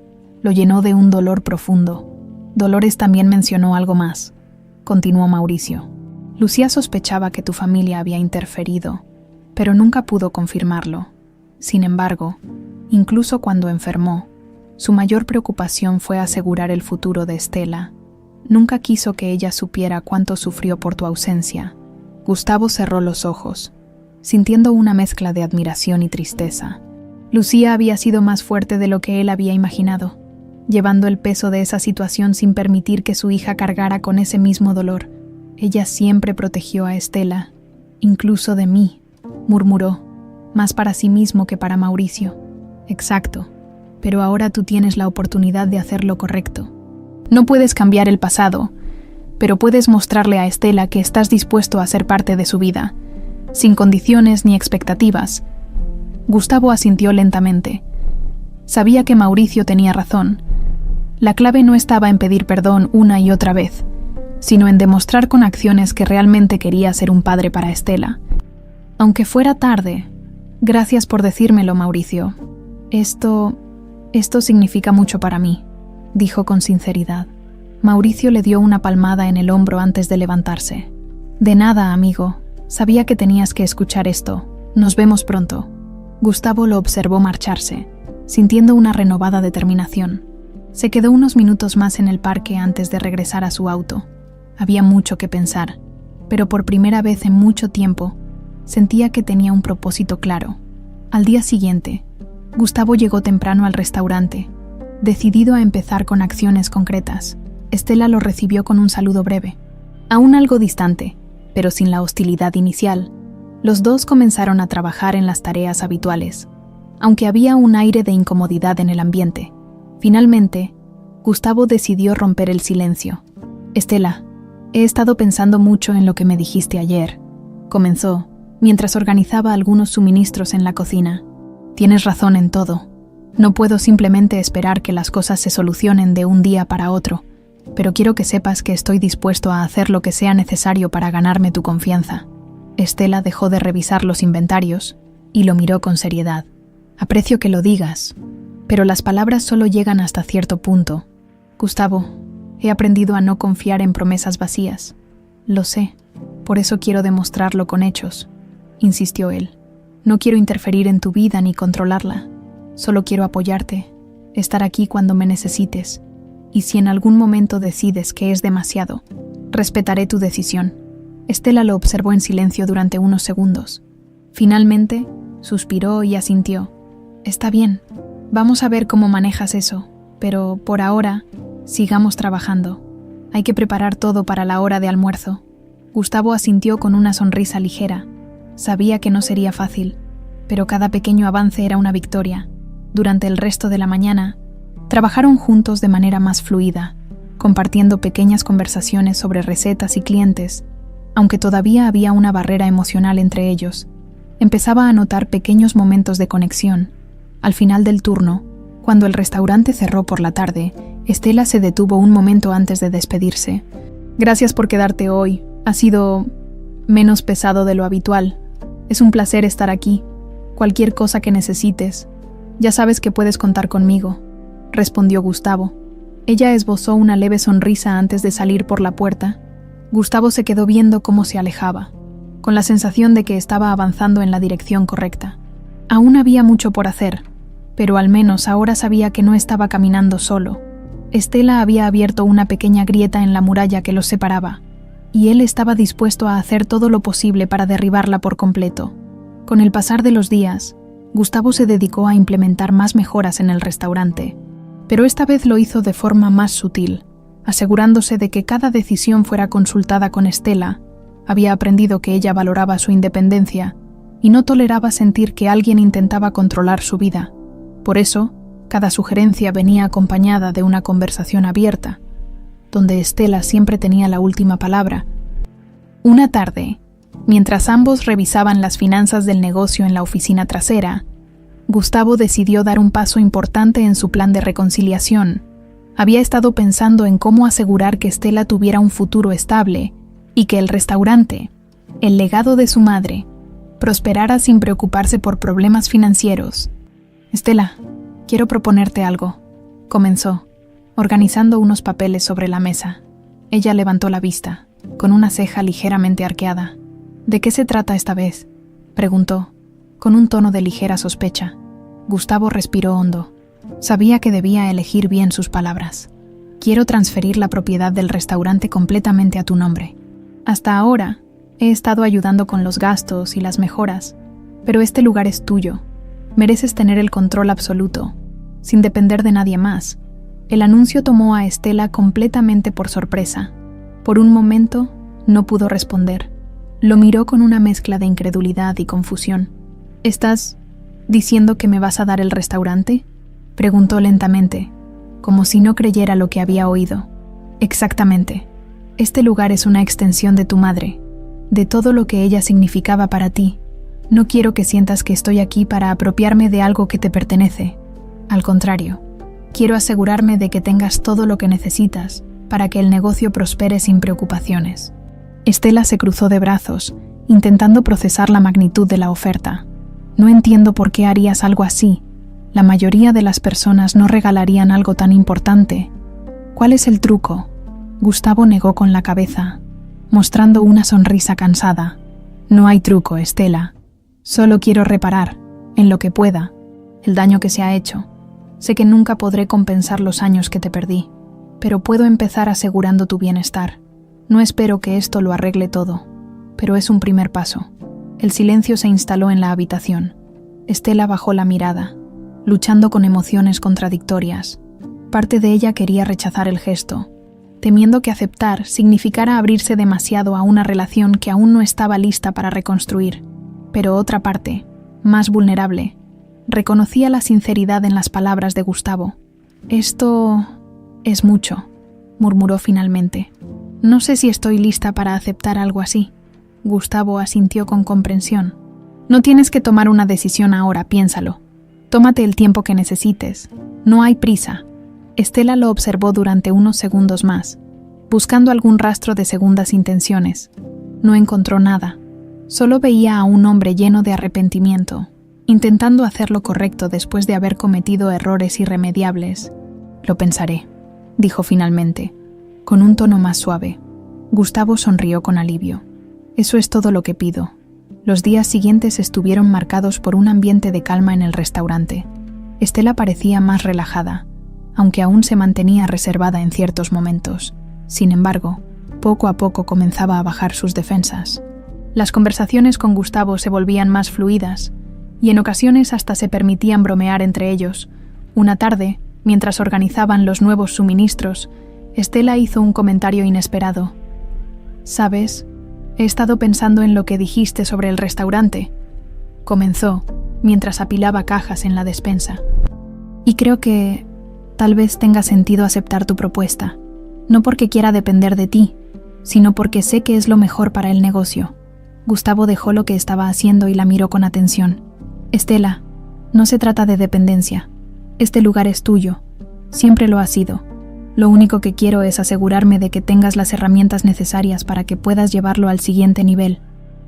lo llenó de un dolor profundo. «Dolores también mencionó algo más», continuó Mauricio. «Lucía sospechaba que tu familia había interferido, pero nunca pudo confirmarlo. Sin embargo, incluso cuando enfermó, su mayor preocupación fue asegurar el futuro de Estela. Nunca quiso que ella supiera cuánto sufrió por tu ausencia». Gustavo cerró los ojos, sintiendo una mezcla de admiración y tristeza. Lucía había sido más fuerte de lo que él había imaginado, llevando el peso de esa situación sin permitir que su hija cargara con ese mismo dolor. «Ella siempre protegió a Estela, incluso de mí», murmuró, más para sí mismo que para Mauricio. «Exacto, pero ahora tú tienes la oportunidad de hacer lo correcto. No puedes cambiar el pasado, pero puedes mostrarle a Estela que estás dispuesto a ser parte de su vida, sin condiciones ni expectativas». Gustavo asintió lentamente. Sabía que Mauricio tenía razón. La clave no estaba en pedir perdón una y otra vez, sino en demostrar con acciones que realmente quería ser un padre para Estela. «Aunque fuera tarde, gracias por decírmelo, Mauricio. Esto significa mucho para mí», dijo con sinceridad. Mauricio le dio una palmada en el hombro antes de levantarse. «De nada, amigo. Sabía que tenías que escuchar esto. Nos vemos pronto». Gustavo lo observó marcharse, sintiendo una renovada determinación. Se quedó unos minutos más en el parque antes de regresar a su auto. Había mucho que pensar, pero por primera vez en mucho tiempo sentía que tenía un propósito claro. Al día siguiente, Gustavo llegó temprano al restaurante, decidido a empezar con acciones concretas. Estela lo recibió con un saludo breve. Aún algo distante, pero sin la hostilidad inicial, los dos comenzaron a trabajar en las tareas habituales, aunque había un aire de incomodidad en el ambiente. Finalmente, Gustavo decidió romper el silencio. «Estela, he estado pensando mucho en lo que me dijiste ayer», comenzó, mientras organizaba algunos suministros en la cocina. «Tienes razón en todo. No puedo simplemente esperar que las cosas se solucionen de un día para otro, pero quiero que sepas que estoy dispuesto a hacer lo que sea necesario para ganarme tu confianza». Estela dejó de revisar los inventarios y lo miró con seriedad. «Aprecio que lo digas, pero las palabras solo llegan hasta cierto punto. Gustavo, he aprendido a no confiar en promesas vacías. Lo sé, por eso quiero demostrarlo con hechos», insistió él. «No quiero interferir en tu vida ni controlarla. Solo quiero apoyarte, estar aquí cuando me necesites. Y si en algún momento decides que es demasiado, respetaré tu decisión». Estela lo observó en silencio durante unos segundos. Finalmente, suspiró y asintió. «Está bien, vamos a ver cómo manejas eso, pero por ahora, sigamos trabajando. Hay que preparar todo para la hora de almuerzo». Gustavo asintió con una sonrisa ligera. Sabía que no sería fácil, pero cada pequeño avance era una victoria. Durante el resto de la mañana, trabajaron juntos de manera más fluida, compartiendo pequeñas conversaciones sobre recetas y clientes. Aunque todavía había una barrera emocional entre ellos, empezaba a notar pequeños momentos de conexión. Al final del turno, cuando el restaurante cerró por la tarde, Estela se detuvo un momento antes de despedirse. «Gracias por quedarte hoy. Ha sido menos pesado de lo habitual. Es un placer estar aquí. Cualquier cosa que necesites, ya sabes que puedes contar conmigo», respondió Gustavo. Ella esbozó una leve sonrisa antes de salir por la puerta. Gustavo se quedó viendo cómo se alejaba, con la sensación de que estaba avanzando en la dirección correcta. Aún había mucho por hacer, pero al menos ahora sabía que no estaba caminando solo. Estela había abierto una pequeña grieta en la muralla que los separaba, y él estaba dispuesto a hacer todo lo posible para derribarla por completo. Con el pasar de los días, Gustavo se dedicó a implementar más mejoras en el restaurante, pero esta vez lo hizo de forma más sutil, asegurándose de que cada decisión fuera consultada con Estela. Había aprendido que ella valoraba su independencia y no toleraba sentir que alguien intentaba controlar su vida. Por eso, cada sugerencia venía acompañada de una conversación abierta, donde Estela siempre tenía la última palabra. Una tarde, mientras ambos revisaban las finanzas del negocio en la oficina trasera, Gustavo decidió dar un paso importante en su plan de reconciliación. Había estado pensando en cómo asegurar que Estela tuviera un futuro estable y que el restaurante, el legado de su madre, prosperara sin preocuparse por problemas financieros. «Estela, quiero proponerte algo», comenzó, organizando unos papeles sobre la mesa. Ella levantó la vista, con una ceja ligeramente arqueada. «¿De qué se trata esta vez?», preguntó, con un tono de ligera sospecha. Gustavo respiró hondo. Sabía que debía elegir bien sus palabras. «Quiero transferir la propiedad del restaurante completamente a tu nombre. Hasta ahora, he estado ayudando con los gastos y las mejoras, pero este lugar es tuyo. Mereces tener el control absoluto, sin depender de nadie más». El anuncio tomó a Estela completamente por sorpresa. Por un momento, no pudo responder. Lo miró con una mezcla de incredulidad y confusión. «¿Estás diciendo que me vas a dar el restaurante?», preguntó lentamente, como si no creyera lo que había oído. «Exactamente. Este lugar es una extensión de tu madre, de todo lo que ella significaba para ti. No quiero que sientas que estoy aquí para apropiarme de algo que te pertenece. Al contrario, quiero asegurarme de que tengas todo lo que necesitas para que el negocio prospere sin preocupaciones». Estela se cruzó de brazos, intentando procesar la magnitud de la oferta. «No entiendo por qué harías algo así. La mayoría de las personas no regalarían algo tan importante. ¿Cuál es el truco?». Gustavo negó con la cabeza, mostrando una sonrisa cansada. «No hay truco, Estela. Solo quiero reparar, en lo que pueda, el daño que se ha hecho. Sé que nunca podré compensar los años que te perdí, pero puedo empezar asegurando tu bienestar. No espero que esto lo arregle todo, pero es un primer paso. El silencio se instaló en la habitación. Estela bajó la mirada, luchando con emociones contradictorias. Parte de ella quería rechazar el gesto, temiendo que aceptar significara abrirse demasiado a una relación que aún no estaba lista para reconstruir. Pero otra parte, más vulnerable, reconocía la sinceridad en las palabras de Gustavo. «Esto es mucho», murmuró finalmente. «No sé si estoy lista para aceptar algo así». Gustavo asintió con comprensión. «No tienes que tomar una decisión ahora, piénsalo. Tómate el tiempo que necesites. No hay prisa». Estela lo observó durante unos segundos más, buscando algún rastro de segundas intenciones. No encontró nada. Solo veía a un hombre lleno de arrepentimiento, intentando hacer lo correcto después de haber cometido errores irremediables. «Lo pensaré», dijo finalmente, con un tono más suave. Gustavo sonrió con alivio. «Eso es todo lo que pido». Los días siguientes estuvieron marcados por un ambiente de calma en el restaurante. Estela parecía más relajada, aunque aún se mantenía reservada en ciertos momentos. Sin embargo, poco a poco comenzaba a bajar sus defensas. Las conversaciones con Gustavo se volvían más fluidas, y en ocasiones hasta se permitían bromear entre ellos. Una tarde, mientras organizaban los nuevos suministros, Estela hizo un comentario inesperado. «¿Sabes? He estado pensando en lo que dijiste sobre el restaurante», comenzó, mientras apilaba cajas en la despensa. «Y creo que tal vez tenga sentido aceptar tu propuesta, no porque quiera depender de ti, sino porque sé que es lo mejor para el negocio». Gustavo dejó lo que estaba haciendo y la miró con atención. «Estela, no se trata de dependencia. Este lugar es tuyo. Siempre lo ha sido. Lo único que quiero es asegurarme de que tengas las herramientas necesarias para que puedas llevarlo al siguiente nivel».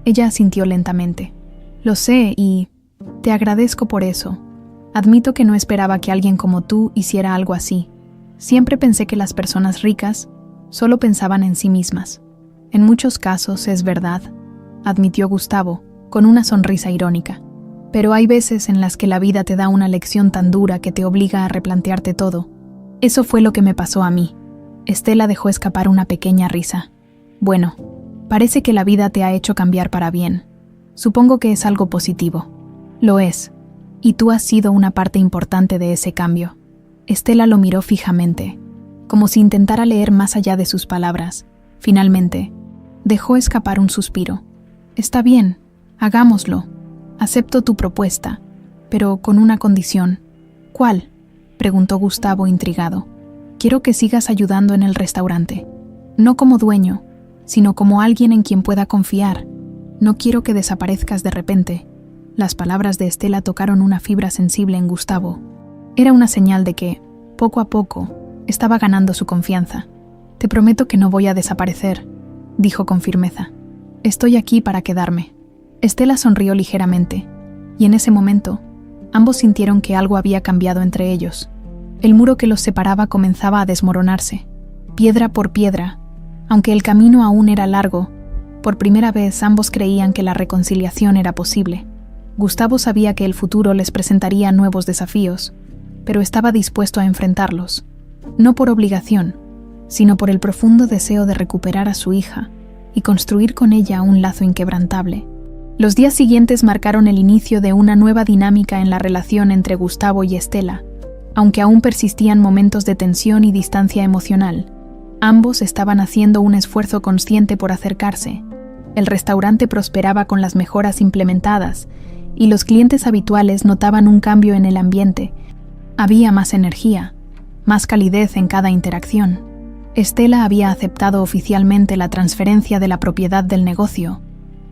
Ella asintió lentamente. «Lo sé y te agradezco por eso. Admito que no esperaba que alguien como tú hiciera algo así. Siempre pensé que las personas ricas solo pensaban en sí mismas. En muchos casos es verdad», admitió Gustavo, con una sonrisa irónica. «Pero hay veces en las que la vida te da una lección tan dura que te obliga a replantearte todo. Eso fue lo que me pasó a mí». Estela dejó escapar una pequeña risa. «Bueno, parece que la vida te ha hecho cambiar para bien. Supongo que es algo positivo». «Lo es, y tú has sido una parte importante de ese cambio». Estela lo miró fijamente, como si intentara leer más allá de sus palabras. Finalmente, dejó escapar un suspiro. «Está bien, hagámoslo. Acepto tu propuesta, pero con una condición». «¿Cuál?», preguntó Gustavo intrigado. «Quiero que sigas ayudando en el restaurante. No como dueño, sino como alguien en quien pueda confiar. No quiero que desaparezcas de repente». Las palabras de Estela tocaron una fibra sensible en Gustavo. Era una señal de que, poco a poco, estaba ganando su confianza. «Te prometo que no voy a desaparecer», dijo con firmeza. «Estoy aquí para quedarme». Estela sonrió ligeramente, y en ese momento, ambos sintieron que algo había cambiado entre ellos. El muro que los separaba comenzaba a desmoronarse, piedra por piedra. Aunque el camino aún era largo, por primera vez ambos creían que la reconciliación era posible. Gustavo sabía que el futuro les presentaría nuevos desafíos, pero estaba dispuesto a enfrentarlos, no por obligación, sino por el profundo deseo de recuperar a su hija y construir con ella un lazo inquebrantable. Los días siguientes marcaron el inicio de una nueva dinámica en la relación entre Gustavo y Estela. Aunque aún persistían momentos de tensión y distancia emocional, ambos estaban haciendo un esfuerzo consciente por acercarse. El restaurante prosperaba con las mejoras implementadas, y los clientes habituales notaban un cambio en el ambiente. Había más energía, más calidez en cada interacción. Estela había aceptado oficialmente la transferencia de la propiedad del negocio,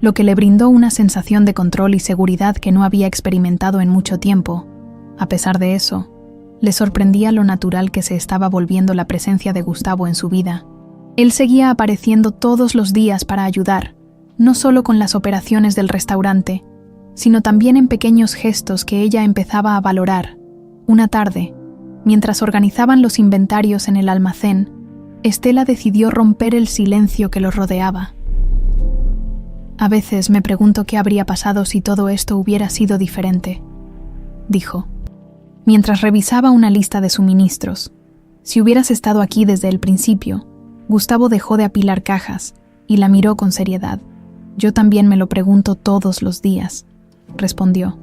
lo que le brindó una sensación de control y seguridad que no había experimentado en mucho tiempo. A pesar de eso, le sorprendía lo natural que se estaba volviendo la presencia de Gustavo en su vida. Él seguía apareciendo todos los días para ayudar, no solo con las operaciones del restaurante, sino también en pequeños gestos que ella empezaba a valorar. Una tarde, mientras organizaban los inventarios en el almacén, Estela decidió romper el silencio que los rodeaba. «A veces me pregunto qué habría pasado si todo esto hubiera sido diferente. dijo, mientras revisaba una lista de suministros. Si hubieras estado aquí desde el principio. Gustavo dejó de apilar cajas y la miró con seriedad. Yo también me lo pregunto todos los días, respondió.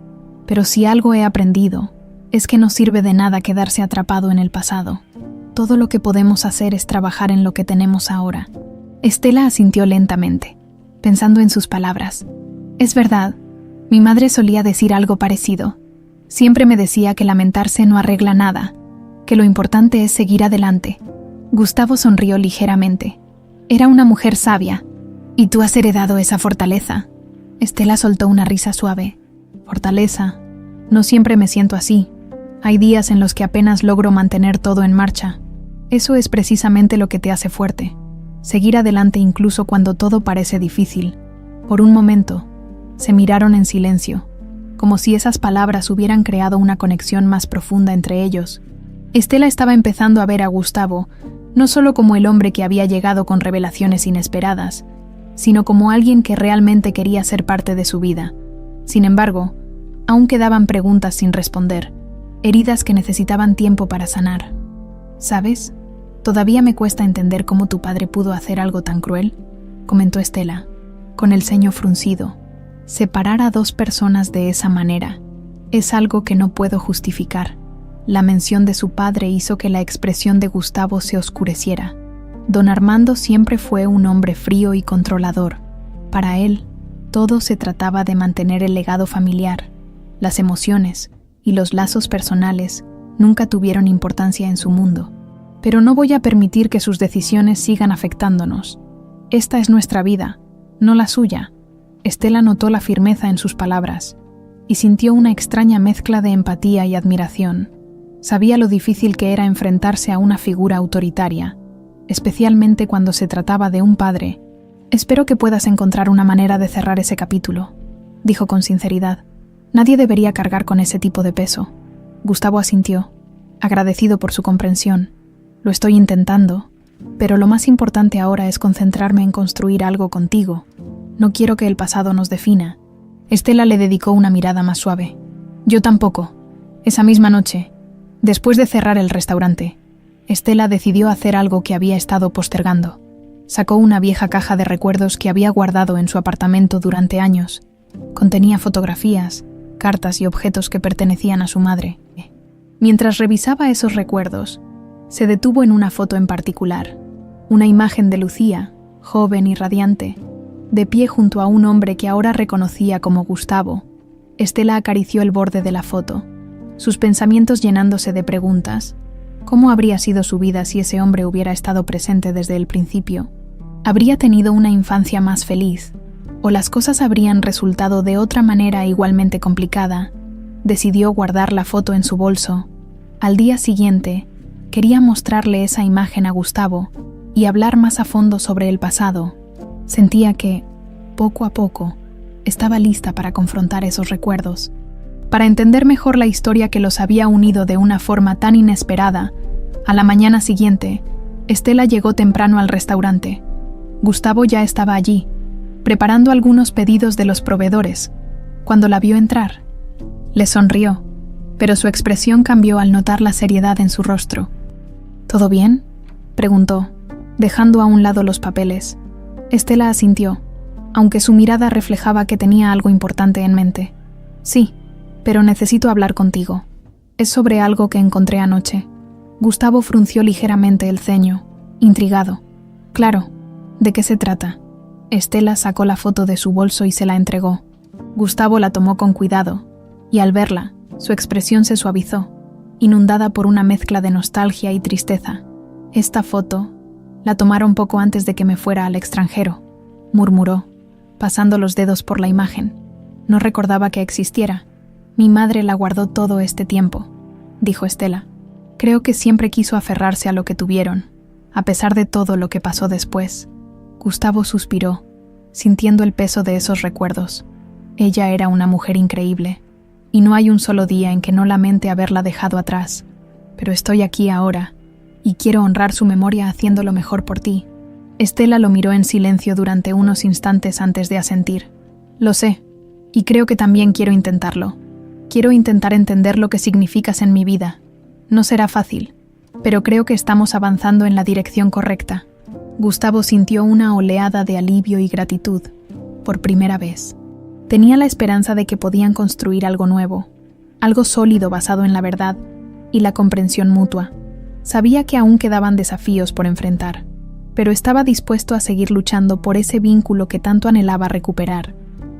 Pero si algo he aprendido, es que no sirve de nada quedarse atrapado en el pasado. Todo lo que podemos hacer es trabajar en lo que tenemos ahora. Estela asintió lentamente, pensando en sus palabras. Es verdad, mi madre solía decir algo parecido. Siempre me decía que lamentarse no arregla nada, que lo importante es seguir adelante. Gustavo sonrió ligeramente. Era una mujer sabia. ¿Y tú has heredado esa fortaleza? Estela soltó una risa suave. Fortaleza. No siempre me siento así. Hay días en los que apenas logro mantener todo en marcha. Eso es precisamente lo que te hace fuerte. Seguir adelante incluso cuando todo parece difícil. Por un momento, se miraron en silencio, como si esas palabras hubieran creado una conexión más profunda entre ellos. Estela estaba empezando a ver a Gustavo no solo como el hombre que había llegado con revelaciones inesperadas, sino como alguien que realmente quería ser parte de su vida. Sin embargo, aún quedaban preguntas sin responder, heridas que necesitaban tiempo para sanar. ¿Sabes? Todavía me cuesta entender cómo tu padre pudo hacer algo tan cruel, comentó Estela, con el ceño fruncido. Separar a dos personas de esa manera es algo que no puedo justificar. La mención de su padre hizo que la expresión de Gustavo se oscureciera. Don Armando siempre fue un hombre frío y controlador. Para él, todo se trataba de mantener el legado familiar. Las emociones y los lazos personales nunca tuvieron importancia en su mundo. Pero no voy a permitir que sus decisiones sigan afectándonos. Esta es nuestra vida, no la suya. Estela notó la firmeza en sus palabras y sintió una extraña mezcla de empatía y admiración. Sabía lo difícil que era enfrentarse a una figura autoritaria, especialmente cuando se trataba de un padre. Espero que puedas encontrar una manera de cerrar ese capítulo, dijo con sinceridad. Nadie debería cargar con ese tipo de peso. Gustavo asintió, agradecido por su comprensión. Lo estoy intentando, pero lo más importante ahora es concentrarme en construir algo contigo. No quiero que el pasado nos defina. Estela le dedicó una mirada más suave. Yo tampoco. Esa misma noche, después de cerrar el restaurante, Estela decidió hacer algo que había estado postergando. Sacó una vieja caja de recuerdos que había guardado en su apartamento durante años. Contenía fotografías, cartas y objetos que pertenecían a su madre. Mientras revisaba esos recuerdos, se detuvo en una foto en particular. Una imagen de Lucía, joven y radiante, de pie junto a un hombre que ahora reconocía como Gustavo. Estela acarició el borde de la foto, sus pensamientos llenándose de preguntas. ¿Cómo habría sido su vida si ese hombre hubiera estado presente desde el principio? ¿Habría tenido una infancia más feliz? ¿O las cosas habrían resultado de otra manera igualmente complicada? Decidió guardar la foto en su bolso. Al día siguiente, quería mostrarle esa imagen a Gustavo y hablar más a fondo sobre el pasado. Sentía que, poco a poco, estaba lista para confrontar esos recuerdos. Para entender mejor la historia que los había unido de una forma tan inesperada, a la mañana siguiente, Estela llegó temprano al restaurante. Gustavo ya estaba allí, preparando algunos pedidos de los proveedores. Cuando la vio entrar, le sonrió, pero su expresión cambió al notar la seriedad en su rostro. ¿Todo bien?, preguntó, dejando a un lado los papeles. Estela asintió, aunque su mirada reflejaba que tenía algo importante en mente. Sí, pero necesito hablar contigo. Es sobre algo que encontré anoche. Gustavo frunció ligeramente el ceño, intrigado. Claro, ¿de qué se trata? Estela sacó la foto de su bolso y se la entregó. Gustavo la tomó con cuidado, y al verla, su expresión se suavizó, inundada por una mezcla de nostalgia y tristeza. Esta foto la tomaron poco antes de que me fuera al extranjero, murmuró, pasando los dedos por la imagen. No recordaba que existiera. Mi madre la guardó todo este tiempo, dijo Estela. Creo que siempre quiso aferrarse a lo que tuvieron, a pesar de todo lo que pasó después. Gustavo suspiró, sintiendo el peso de esos recuerdos. Ella era una mujer increíble, y no hay un solo día en que no lamente haberla dejado atrás. Pero estoy aquí ahora, y quiero honrar su memoria haciéndolo mejor por ti. Estela lo miró en silencio durante unos instantes antes de asentir. Lo sé, y creo que también quiero intentarlo. Quiero intentar entender lo que significas en mi vida. No será fácil, pero creo que estamos avanzando en la dirección correcta. Gustavo sintió una oleada de alivio y gratitud, por primera vez. Tenía la esperanza de que podían construir algo nuevo, algo sólido basado en la verdad y la comprensión mutua. Sabía que aún quedaban desafíos por enfrentar, pero estaba dispuesto a seguir luchando por ese vínculo que tanto anhelaba recuperar.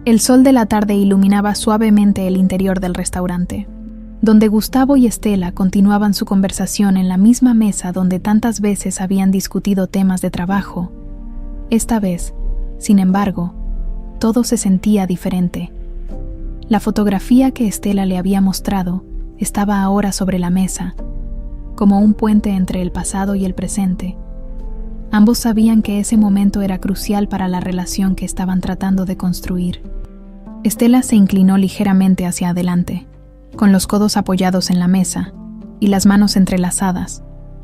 El sol de la tarde iluminaba suavemente el interior del restaurante, donde Gustavo y Estela continuaban su conversación en la misma mesa donde tantas veces habían discutido temas de trabajo. Esta vez, sin embargo, todo se sentía diferente. La fotografía que Estela le había mostrado estaba ahora sobre la mesa, como un puente entre el pasado y el presente. Ambos sabían que ese momento era crucial para la relación que estaban tratando de construir. Estela se inclinó ligeramente hacia adelante, con los codos apoyados en la mesa y las manos entrelazadas.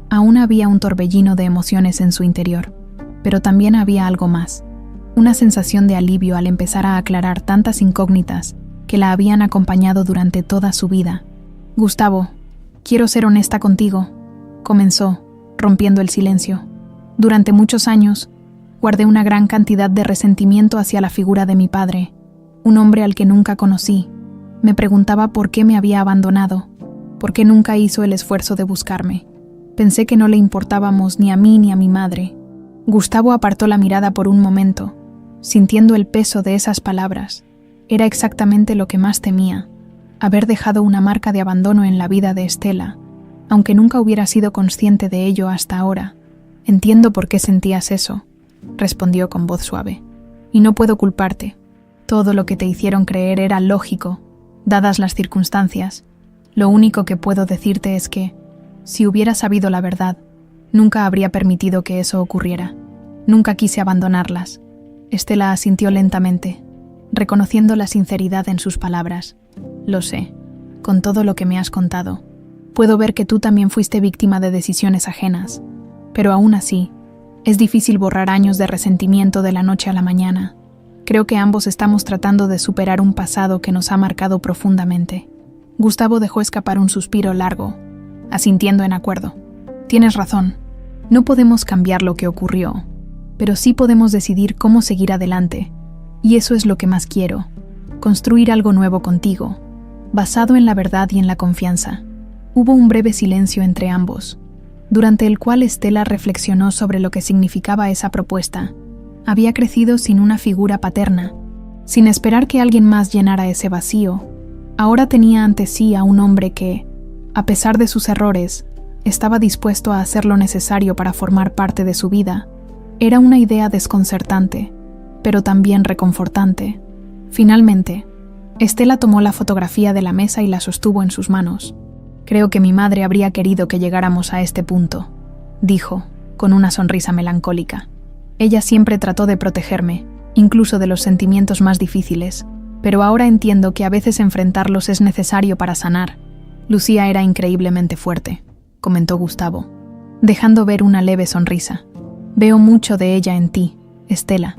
Aún había un torbellino de emociones en su interior, pero también había algo más, una sensación de alivio al empezar a aclarar tantas incógnitas que la habían acompañado durante toda su vida. «Gustavo, quiero ser honesta contigo», comenzó, rompiendo el silencio. «Durante muchos años, guardé una gran cantidad de resentimiento hacia la figura de mi padre, un hombre al que nunca conocí. Me preguntaba por qué me había abandonado, por qué nunca hizo el esfuerzo de buscarme. Pensé que no le importábamos ni a mí ni a mi madre». Gustavo apartó la mirada por un momento, sintiendo el peso de esas palabras. Era exactamente lo que más temía, haber dejado una marca de abandono en la vida de Estela, aunque nunca hubiera sido consciente de ello hasta ahora. «Entiendo por qué sentías eso», respondió con voz suave, «y no puedo culparte. Todo lo que te hicieron creer era lógico, dadas las circunstancias. Lo único que puedo decirte es que, si hubiera sabido la verdad, nunca habría permitido que eso ocurriera. Nunca quise abandonarlas». Estela asintió lentamente, reconociendo la sinceridad en sus palabras. «Lo sé, con todo lo que me has contado. Puedo ver que tú también fuiste víctima de decisiones ajenas, pero aún así, es difícil borrar años de resentimiento de la noche a la mañana. Creo que ambos estamos tratando de superar un pasado que nos ha marcado profundamente». Gustavo dejó escapar un suspiro largo, asintiendo en acuerdo. «Tienes razón. No podemos cambiar lo que ocurrió, pero sí podemos decidir cómo seguir adelante, y eso es lo que más quiero, construir algo nuevo contigo, basado en la verdad y en la confianza». Hubo un breve silencio entre ambos, durante el cual Estela reflexionó sobre lo que significaba esa propuesta. Había crecido sin una figura paterna, sin esperar que alguien más llenara ese vacío. Ahora tenía ante sí a un hombre que, a pesar de sus errores, estaba dispuesto a hacer lo necesario para formar parte de su vida. Era una idea desconcertante, pero también reconfortante. Finalmente, Estela tomó la fotografía de la mesa y la sostuvo en sus manos. «Creo que mi madre habría querido que llegáramos a este punto», dijo, con una sonrisa melancólica. «Ella siempre trató de protegerme, incluso de los sentimientos más difíciles, pero ahora entiendo que a veces enfrentarlos es necesario para sanar». «Lucía era increíblemente fuerte», comentó Gustavo, dejando ver una leve sonrisa. «Veo mucho de ella en ti, Estela,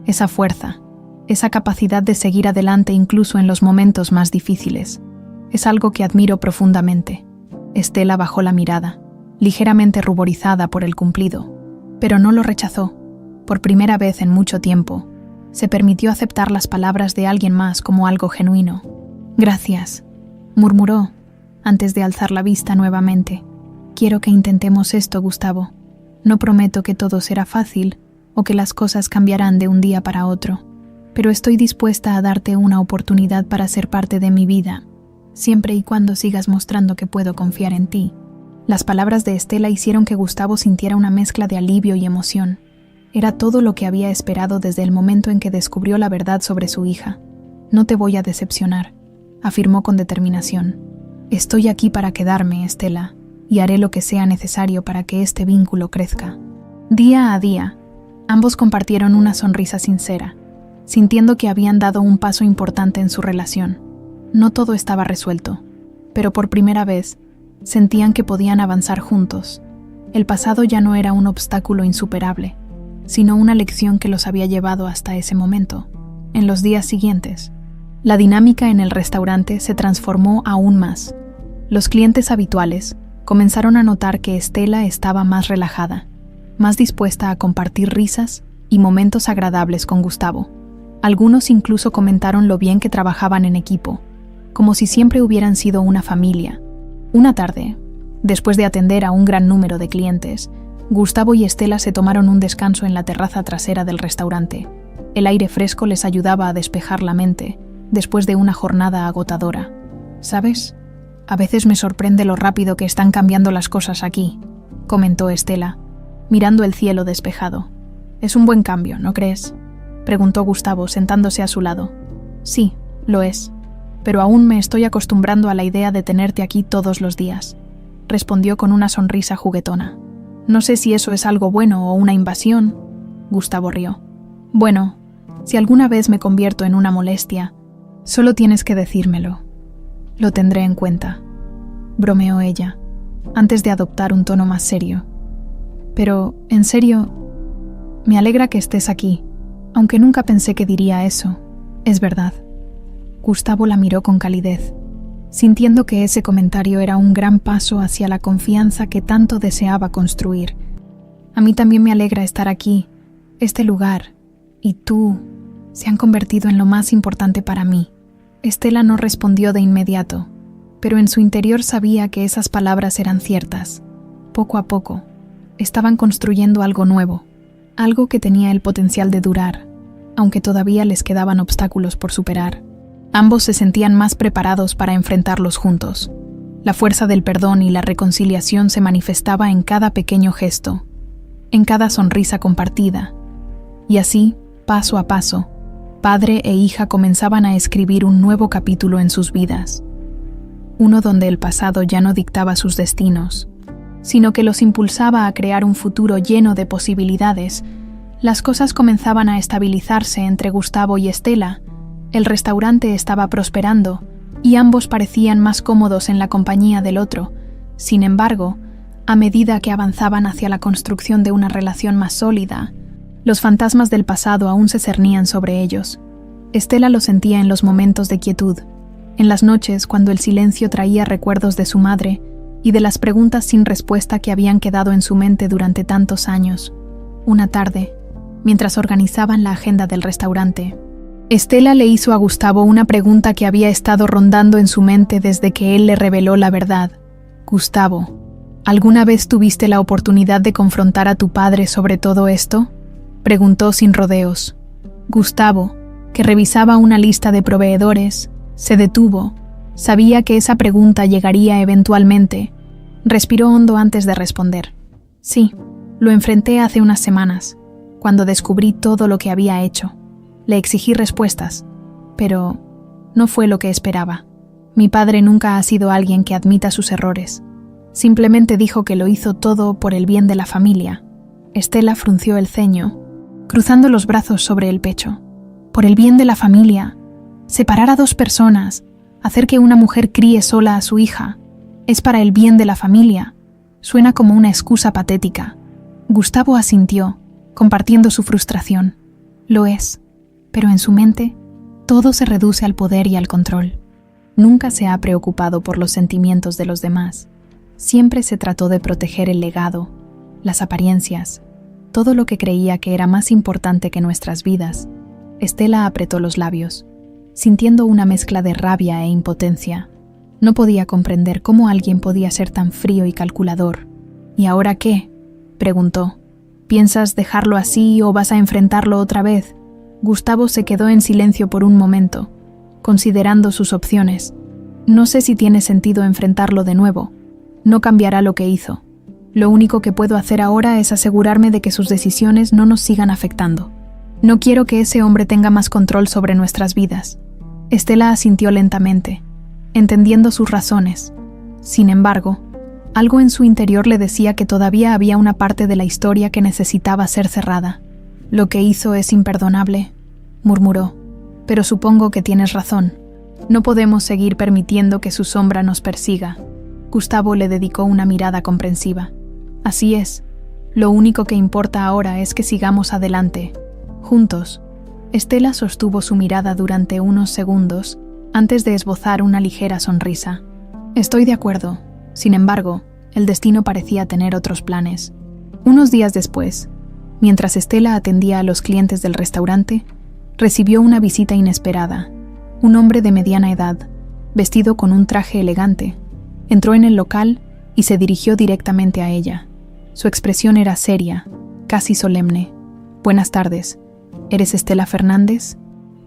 esa fuerza, esa capacidad de seguir adelante incluso en los momentos más difíciles. Es algo que admiro profundamente». Estela bajó la mirada, ligeramente ruborizada por el cumplido, pero no lo rechazó. Por primera vez en mucho tiempo, se permitió aceptar las palabras de alguien más como algo genuino. «Gracias», murmuró, antes de alzar la vista nuevamente. «Quiero que intentemos esto, Gustavo. No prometo que todo será fácil o que las cosas cambiarán de un día para otro, pero estoy dispuesta a darte una oportunidad para ser parte de mi vida, siempre y cuando sigas mostrando que puedo confiar en ti». Las palabras de Estela hicieron que Gustavo sintiera una mezcla de alivio y emoción. Era todo lo que había esperado desde el momento en que descubrió la verdad sobre su hija. «No te voy a decepcionar», afirmó con determinación. «Estoy aquí para quedarme, Estela, y haré lo que sea necesario para que este vínculo crezca». Día a día, ambos compartieron una sonrisa sincera, sintiendo que habían dado un paso importante en su relación. No todo estaba resuelto, pero por primera vez sentían que podían avanzar juntos. El pasado ya no era un obstáculo insuperable, sino una lección que los había llevado hasta ese momento. En los días siguientes, La dinámica en el restaurante se transformó aún más. Los clientes habituales comenzaron a notar que Estela estaba más relajada, más dispuesta a compartir risas y momentos agradables con Gustavo. Algunos incluso comentaron lo bien que trabajaban en equipo, como si siempre hubieran sido una familia. Una tarde, después de atender a un gran número de clientes, Gustavo y Estela se tomaron un descanso en la terraza trasera del restaurante. El aire fresco les ayudaba a despejar la mente después de una jornada agotadora. ¿Sabes? A veces me sorprende lo rápido que están cambiando las cosas aquí, comentó Estela, mirando el cielo despejado. Es un buen cambio, ¿no crees?, preguntó Gustavo sentándose a su lado. Sí, lo es, pero aún me estoy acostumbrando a la idea de tenerte aquí todos los días, respondió con una sonrisa juguetona. No sé si eso es algo bueno o una invasión, Gustavo rió. Bueno, si alguna vez me convierto en una molestia, solo tienes que decírmelo. Lo tendré en cuenta, bromeó ella, antes de adoptar un tono más serio. Pero, en serio, me alegra que estés aquí, aunque nunca pensé que diría eso. Es verdad. Gustavo la miró con calidez, sintiendo que ese comentario era un gran paso hacia la confianza que tanto deseaba construir. A mí también me alegra estar aquí. Este lugar y tú se han convertido en lo más importante para mí. Estela no respondió de inmediato, pero en su interior sabía que esas palabras eran ciertas. Poco a poco, estaban construyendo algo nuevo, algo que tenía el potencial de durar, aunque todavía les quedaban obstáculos por superar. Ambos se sentían más preparados para enfrentarlos juntos. La fuerza del perdón y la reconciliación se manifestaba en cada pequeño gesto, en cada sonrisa compartida. Y así, paso a paso, padre e hija comenzaban a escribir un nuevo capítulo en sus vidas. Uno donde el pasado ya no dictaba sus destinos, sino que los impulsaba a crear un futuro lleno de posibilidades. Las cosas comenzaban a estabilizarse entre Gustavo y Estela. El restaurante estaba prosperando y ambos parecían más cómodos en la compañía del otro. Sin embargo, a medida que avanzaban hacia la construcción de una relación más sólida, los fantasmas del pasado aún se cernían sobre ellos. Estela lo sentía en los momentos de quietud, en las noches cuando el silencio traía recuerdos de su madre y de las preguntas sin respuesta que habían quedado en su mente durante tantos años. Una tarde, mientras organizaban la agenda del restaurante, Estela le hizo a Gustavo una pregunta que había estado rondando en su mente desde que él le reveló la verdad. Gustavo, ¿alguna vez tuviste la oportunidad de confrontar a tu padre sobre todo esto?, preguntó sin rodeos. Gustavo, que revisaba una lista de proveedores, se detuvo. Sabía que esa pregunta llegaría eventualmente. Respiró hondo antes de responder. Sí, lo enfrenté hace unas semanas, cuando descubrí todo lo que había hecho. Le exigí respuestas, pero no fue lo que esperaba. Mi padre nunca ha sido alguien que admita sus errores. Simplemente dijo que lo hizo todo por el bien de la familia. Estela frunció el ceño, cruzando los brazos sobre el pecho. Por el bien de la familia, separar a dos personas, hacer que una mujer críe sola a su hija, es para el bien de la familia. Suena como una excusa patética. Gustavo asintió, compartiendo su frustración. Lo es, pero en su mente, todo se reduce al poder y al control. Nunca se ha preocupado por los sentimientos de los demás. Siempre se trató de proteger el legado, las apariencias, todo lo que creía que era más importante que nuestras vidas. Estela apretó los labios, sintiendo una mezcla de rabia e impotencia. No podía comprender cómo alguien podía ser tan frío y calculador. ¿Y ahora qué?, preguntó. ¿Piensas dejarlo así o vas a enfrentarlo otra vez? Gustavo se quedó en silencio por un momento, considerando sus opciones. No sé si tiene sentido enfrentarlo de nuevo. No cambiará lo que hizo. Lo único que puedo hacer ahora es asegurarme de que sus decisiones no nos sigan afectando. No quiero que ese hombre tenga más control sobre nuestras vidas. Estela asintió lentamente, entendiendo sus razones. Sin embargo, algo en su interior le decía que todavía había una parte de la historia que necesitaba ser cerrada. Lo que hizo es imperdonable, murmuró. Pero supongo que tienes razón. No podemos seguir permitiendo que su sombra nos persiga. Gustavo le dedicó una mirada comprensiva. Así es. Lo único que importa ahora es que sigamos adelante, juntos, Estela sostuvo su mirada durante unos segundos antes de esbozar una ligera sonrisa. Estoy de acuerdo. Sin embargo, el destino parecía tener otros planes. Unos días después, mientras Estela atendía a los clientes del restaurante, recibió una visita inesperada. Un hombre de mediana edad, vestido con un traje elegante, entró en el local y se dirigió directamente a ella. Su expresión era seria, casi solemne. «Buenas tardes. ¿Eres Estela Fernández?»,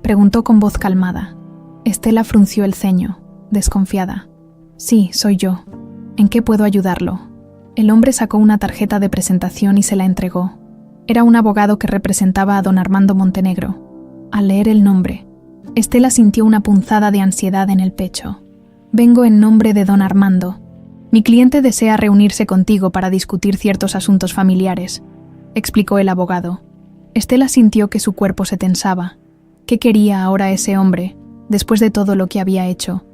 preguntó con voz calmada. Estela frunció el ceño, desconfiada. «Sí, soy yo. ¿En qué puedo ayudarlo?». El hombre sacó una tarjeta de presentación y se la entregó. Era un abogado que representaba a don Armando Montenegro. Al leer el nombre, Estela sintió una punzada de ansiedad en el pecho. «Vengo en nombre de don Armando. Mi cliente desea reunirse contigo para discutir ciertos asuntos familiares», explicó el abogado. Estela sintió que su cuerpo se tensaba. ¿Qué quería ahora ese hombre, después de todo lo que había hecho?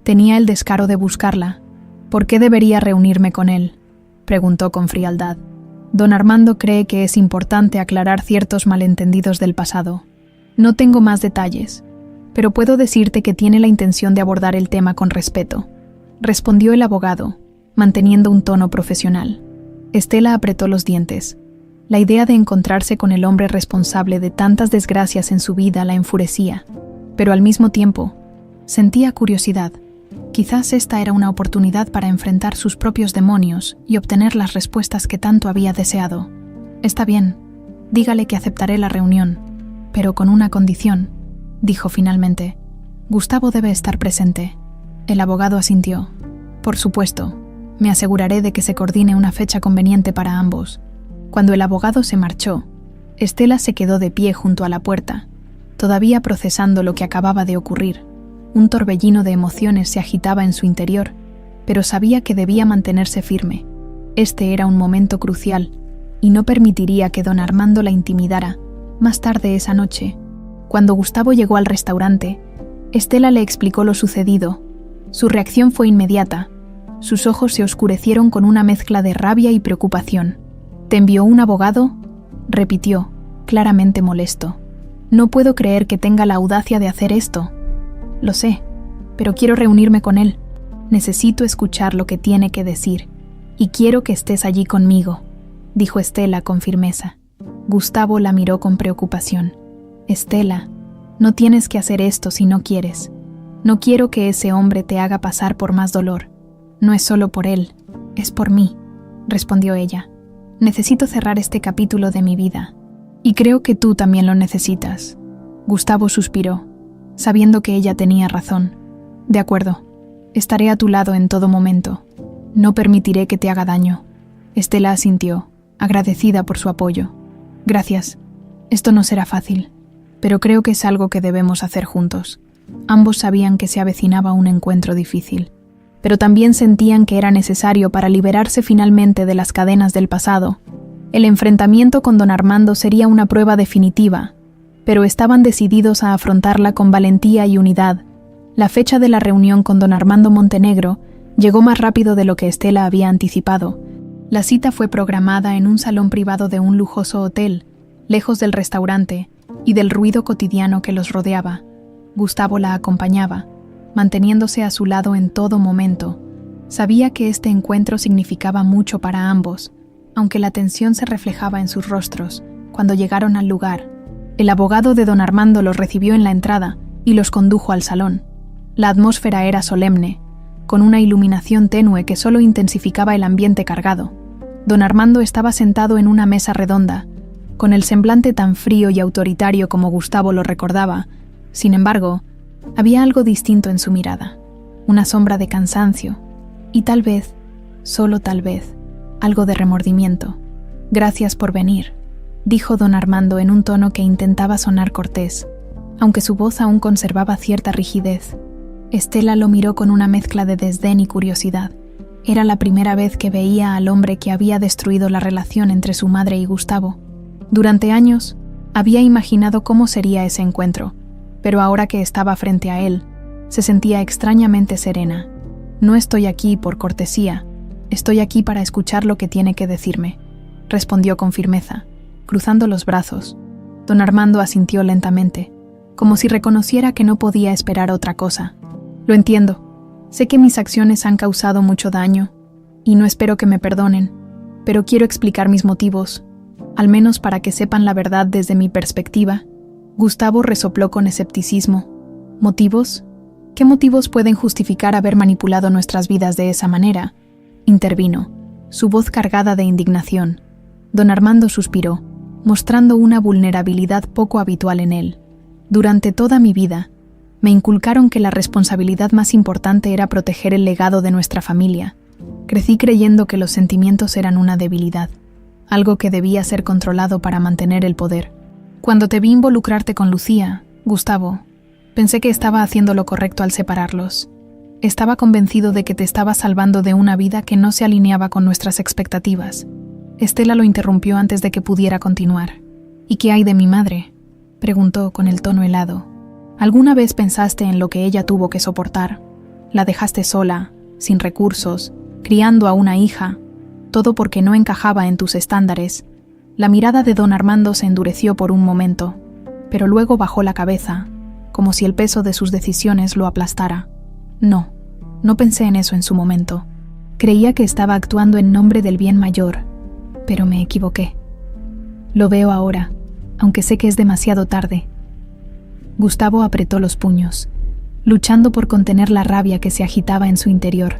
Tenía el descaro de buscarla. «¿Por qué debería reunirme con él?», preguntó con frialdad. «Don Armando cree que es importante aclarar ciertos malentendidos del pasado. No tengo más detalles, pero puedo decirte que tiene la intención de abordar el tema con respeto», respondió el abogado, manteniendo un tono profesional. Estela apretó los dientes. La idea de encontrarse con el hombre responsable de tantas desgracias en su vida la enfurecía, pero al mismo tiempo sentía curiosidad. Quizás esta era una oportunidad para enfrentar sus propios demonios y obtener las respuestas que tanto había deseado. «Está bien, dígale que aceptaré la reunión, pero con una condición», dijo finalmente. «Gustavo debe estar presente». El abogado asintió. «Por supuesto, me aseguraré de que se coordine una fecha conveniente para ambos». Cuando el abogado se marchó, Estela se quedó de pie junto a la puerta, todavía procesando lo que acababa de ocurrir. Un torbellino de emociones se agitaba en su interior, pero sabía que debía mantenerse firme. Este era un momento crucial, y no permitiría que don Armando la intimidara. Más tarde esa noche, cuando Gustavo llegó al restaurante, Estela le explicó lo sucedido. Su reacción fue inmediata. Sus ojos se oscurecieron con una mezcla de rabia y preocupación. «¿Te envió un abogado?», repitió, claramente molesto. «No puedo creer que tenga la audacia de hacer esto». «Lo sé, pero quiero reunirme con él. Necesito escuchar lo que tiene que decir, y quiero que estés allí conmigo», dijo Estela con firmeza. Gustavo la miró con preocupación. «Estela, no tienes que hacer esto si no quieres. No quiero que ese hombre te haga pasar por más dolor. No es solo por él, es por mí», respondió ella. «Necesito cerrar este capítulo de mi vida, y creo que tú también lo necesitas». Gustavo suspiró, sabiendo que ella tenía razón. «De acuerdo, estaré a tu lado en todo momento. No permitiré que te haga daño». Estela asintió, agradecida por su apoyo. «Gracias. Esto no será fácil, pero creo que es algo que debemos hacer juntos». Ambos sabían que se avecinaba un encuentro difícil, pero también sentían que era necesario para liberarse finalmente de las cadenas del pasado. El enfrentamiento con don Armando sería una prueba definitiva, pero estaban decididos a afrontarla con valentía y unidad. La fecha de la reunión con don Armando Montenegro llegó más rápido de lo que Estela había anticipado. La cita fue programada en un salón privado de un lujoso hotel, lejos del restaurante y del ruido cotidiano que los rodeaba. Gustavo la acompañaba, manteniéndose a su lado en todo momento. Sabía que este encuentro significaba mucho para ambos, aunque la tensión se reflejaba en sus rostros. Cuando llegaron al lugar, el abogado de don Armando los recibió en la entrada y los condujo al salón. La atmósfera era solemne, con una iluminación tenue que solo intensificaba el ambiente cargado. Don Armando estaba sentado en una mesa redonda, con el semblante tan frío y autoritario como Gustavo lo recordaba. Sin embargo, había algo distinto en su mirada, una sombra de cansancio, y tal vez, solo tal vez, algo de remordimiento. «Gracias por venir», dijo don Armando en un tono que intentaba sonar cortés, aunque su voz aún conservaba cierta rigidez. Estela lo miró con una mezcla de desdén y curiosidad. Era la primera vez que veía al hombre que había destruido la relación entre su madre y Gustavo. Durante años, había imaginado cómo sería ese encuentro, pero ahora que estaba frente a él, se sentía extrañamente serena. «No estoy aquí por cortesía, estoy aquí para escuchar lo que tiene que decirme», respondió con firmeza, cruzando los brazos. Don Armando asintió lentamente, como si reconociera que no podía esperar otra cosa. Lo entiendo. Sé que mis acciones han causado mucho daño, y no espero que me perdonen, pero quiero explicar mis motivos, al menos para que sepan la verdad desde mi perspectiva. Gustavo resopló con escepticismo. ¿Motivos? ¿Qué motivos pueden justificar haber manipulado nuestras vidas de esa manera? Intervino, su voz cargada de indignación. Don Armando suspiró, mostrando una vulnerabilidad poco habitual en él. Durante toda mi vida, me inculcaron que la responsabilidad más importante era proteger el legado de nuestra familia. Crecí creyendo que los sentimientos eran una debilidad, algo que debía ser controlado para mantener el poder. Cuando te vi involucrarte con Lucía, Gustavo, pensé que estaba haciendo lo correcto al separarlos. Estaba convencido de que te estaba salvando de una vida que no se alineaba con nuestras expectativas. Estela lo interrumpió antes de que pudiera continuar. ¿Y qué hay de mi madre?, preguntó con el tono helado. ¿Alguna vez pensaste en lo que ella tuvo que soportar? La dejaste sola, sin recursos, criando a una hija, todo porque no encajaba en tus estándares. La mirada de don Armando se endureció por un momento, pero luego bajó la cabeza, como si el peso de sus decisiones lo aplastara. No pensé en eso en su momento. Creía que estaba actuando en nombre del bien mayor, pero me equivoqué. Lo veo ahora, aunque sé que es demasiado tarde. Gustavo apretó los puños, luchando por contener la rabia que se agitaba en su interior.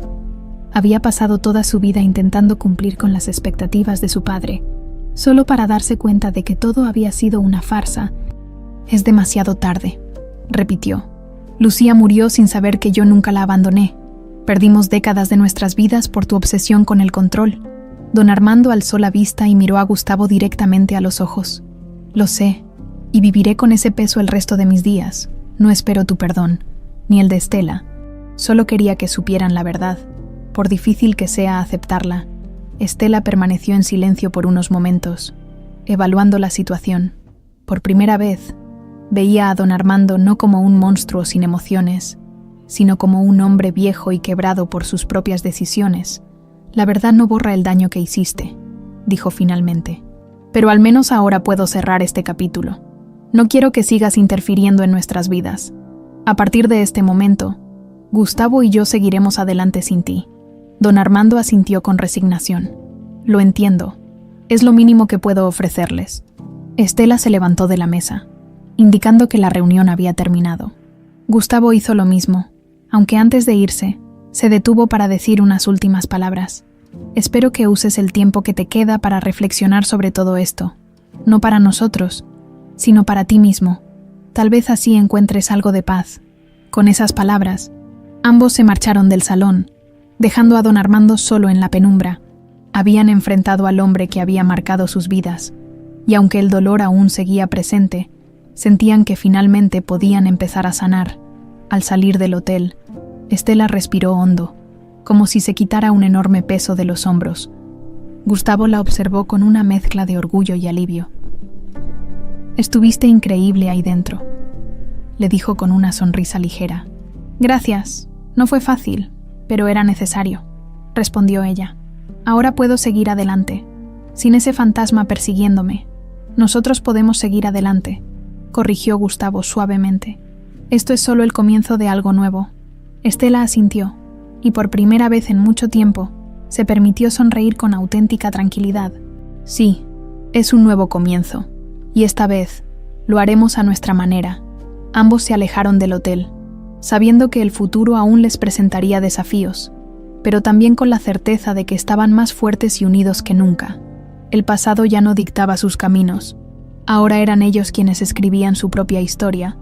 Había pasado toda su vida intentando cumplir con las expectativas de su padre, solo para darse cuenta de que todo había sido una farsa. Es demasiado tarde, repitió. Lucía murió sin saber que yo nunca la abandoné. Perdimos décadas de nuestras vidas por tu obsesión con el control. Don Armando alzó la vista y miró a Gustavo directamente a los ojos. Lo sé, y viviré con ese peso el resto de mis días. No espero tu perdón, ni el de Estela. Solo quería que supieran la verdad, por difícil que sea aceptarla. Estela permaneció en silencio por unos momentos, evaluando la situación. Por primera vez, veía a don Armando no como un monstruo sin emociones, sino como un hombre viejo y quebrado por sus propias decisiones. La verdad no borra el daño que hiciste, dijo finalmente. Pero al menos ahora puedo cerrar este capítulo. No quiero que sigas interfiriendo en nuestras vidas. A partir de este momento, Gustavo y yo seguiremos adelante sin ti. Don Armando asintió con resignación. Lo entiendo. Es lo mínimo que puedo ofrecerles. Estela se levantó de la mesa, indicando que la reunión había terminado. Gustavo hizo lo mismo, aunque antes de irse, se detuvo para decir unas últimas palabras. Espero que uses el tiempo que te queda para reflexionar sobre todo esto, no para nosotros, sino para ti mismo. Tal vez así encuentres algo de paz. Con esas palabras, ambos se marcharon del salón, dejando a don Armando solo en la penumbra. Habían enfrentado al hombre que había marcado sus vidas, y aunque el dolor aún seguía presente, sentían que finalmente podían empezar a sanar. Al salir del hotel, Estela respiró hondo, como si se quitara un enorme peso de los hombros. Gustavo la observó con una mezcla de orgullo y alivio. «Estuviste increíble ahí dentro», le dijo con una sonrisa ligera. «Gracias, no fue fácil, pero era necesario», respondió ella. «Ahora puedo seguir adelante, sin ese fantasma persiguiéndome. Nosotros podemos seguir adelante», corrigió Gustavo suavemente. «Esto es solo el comienzo de algo nuevo». Estela asintió, y por primera vez en mucho tiempo, se permitió sonreír con auténtica tranquilidad. «Sí, es un nuevo comienzo, y esta vez lo haremos a nuestra manera». Ambos se alejaron del hotel, sabiendo que el futuro aún les presentaría desafíos, pero también con la certeza de que estaban más fuertes y unidos que nunca. El pasado ya no dictaba sus caminos. Ahora eran ellos quienes escribían su propia historia,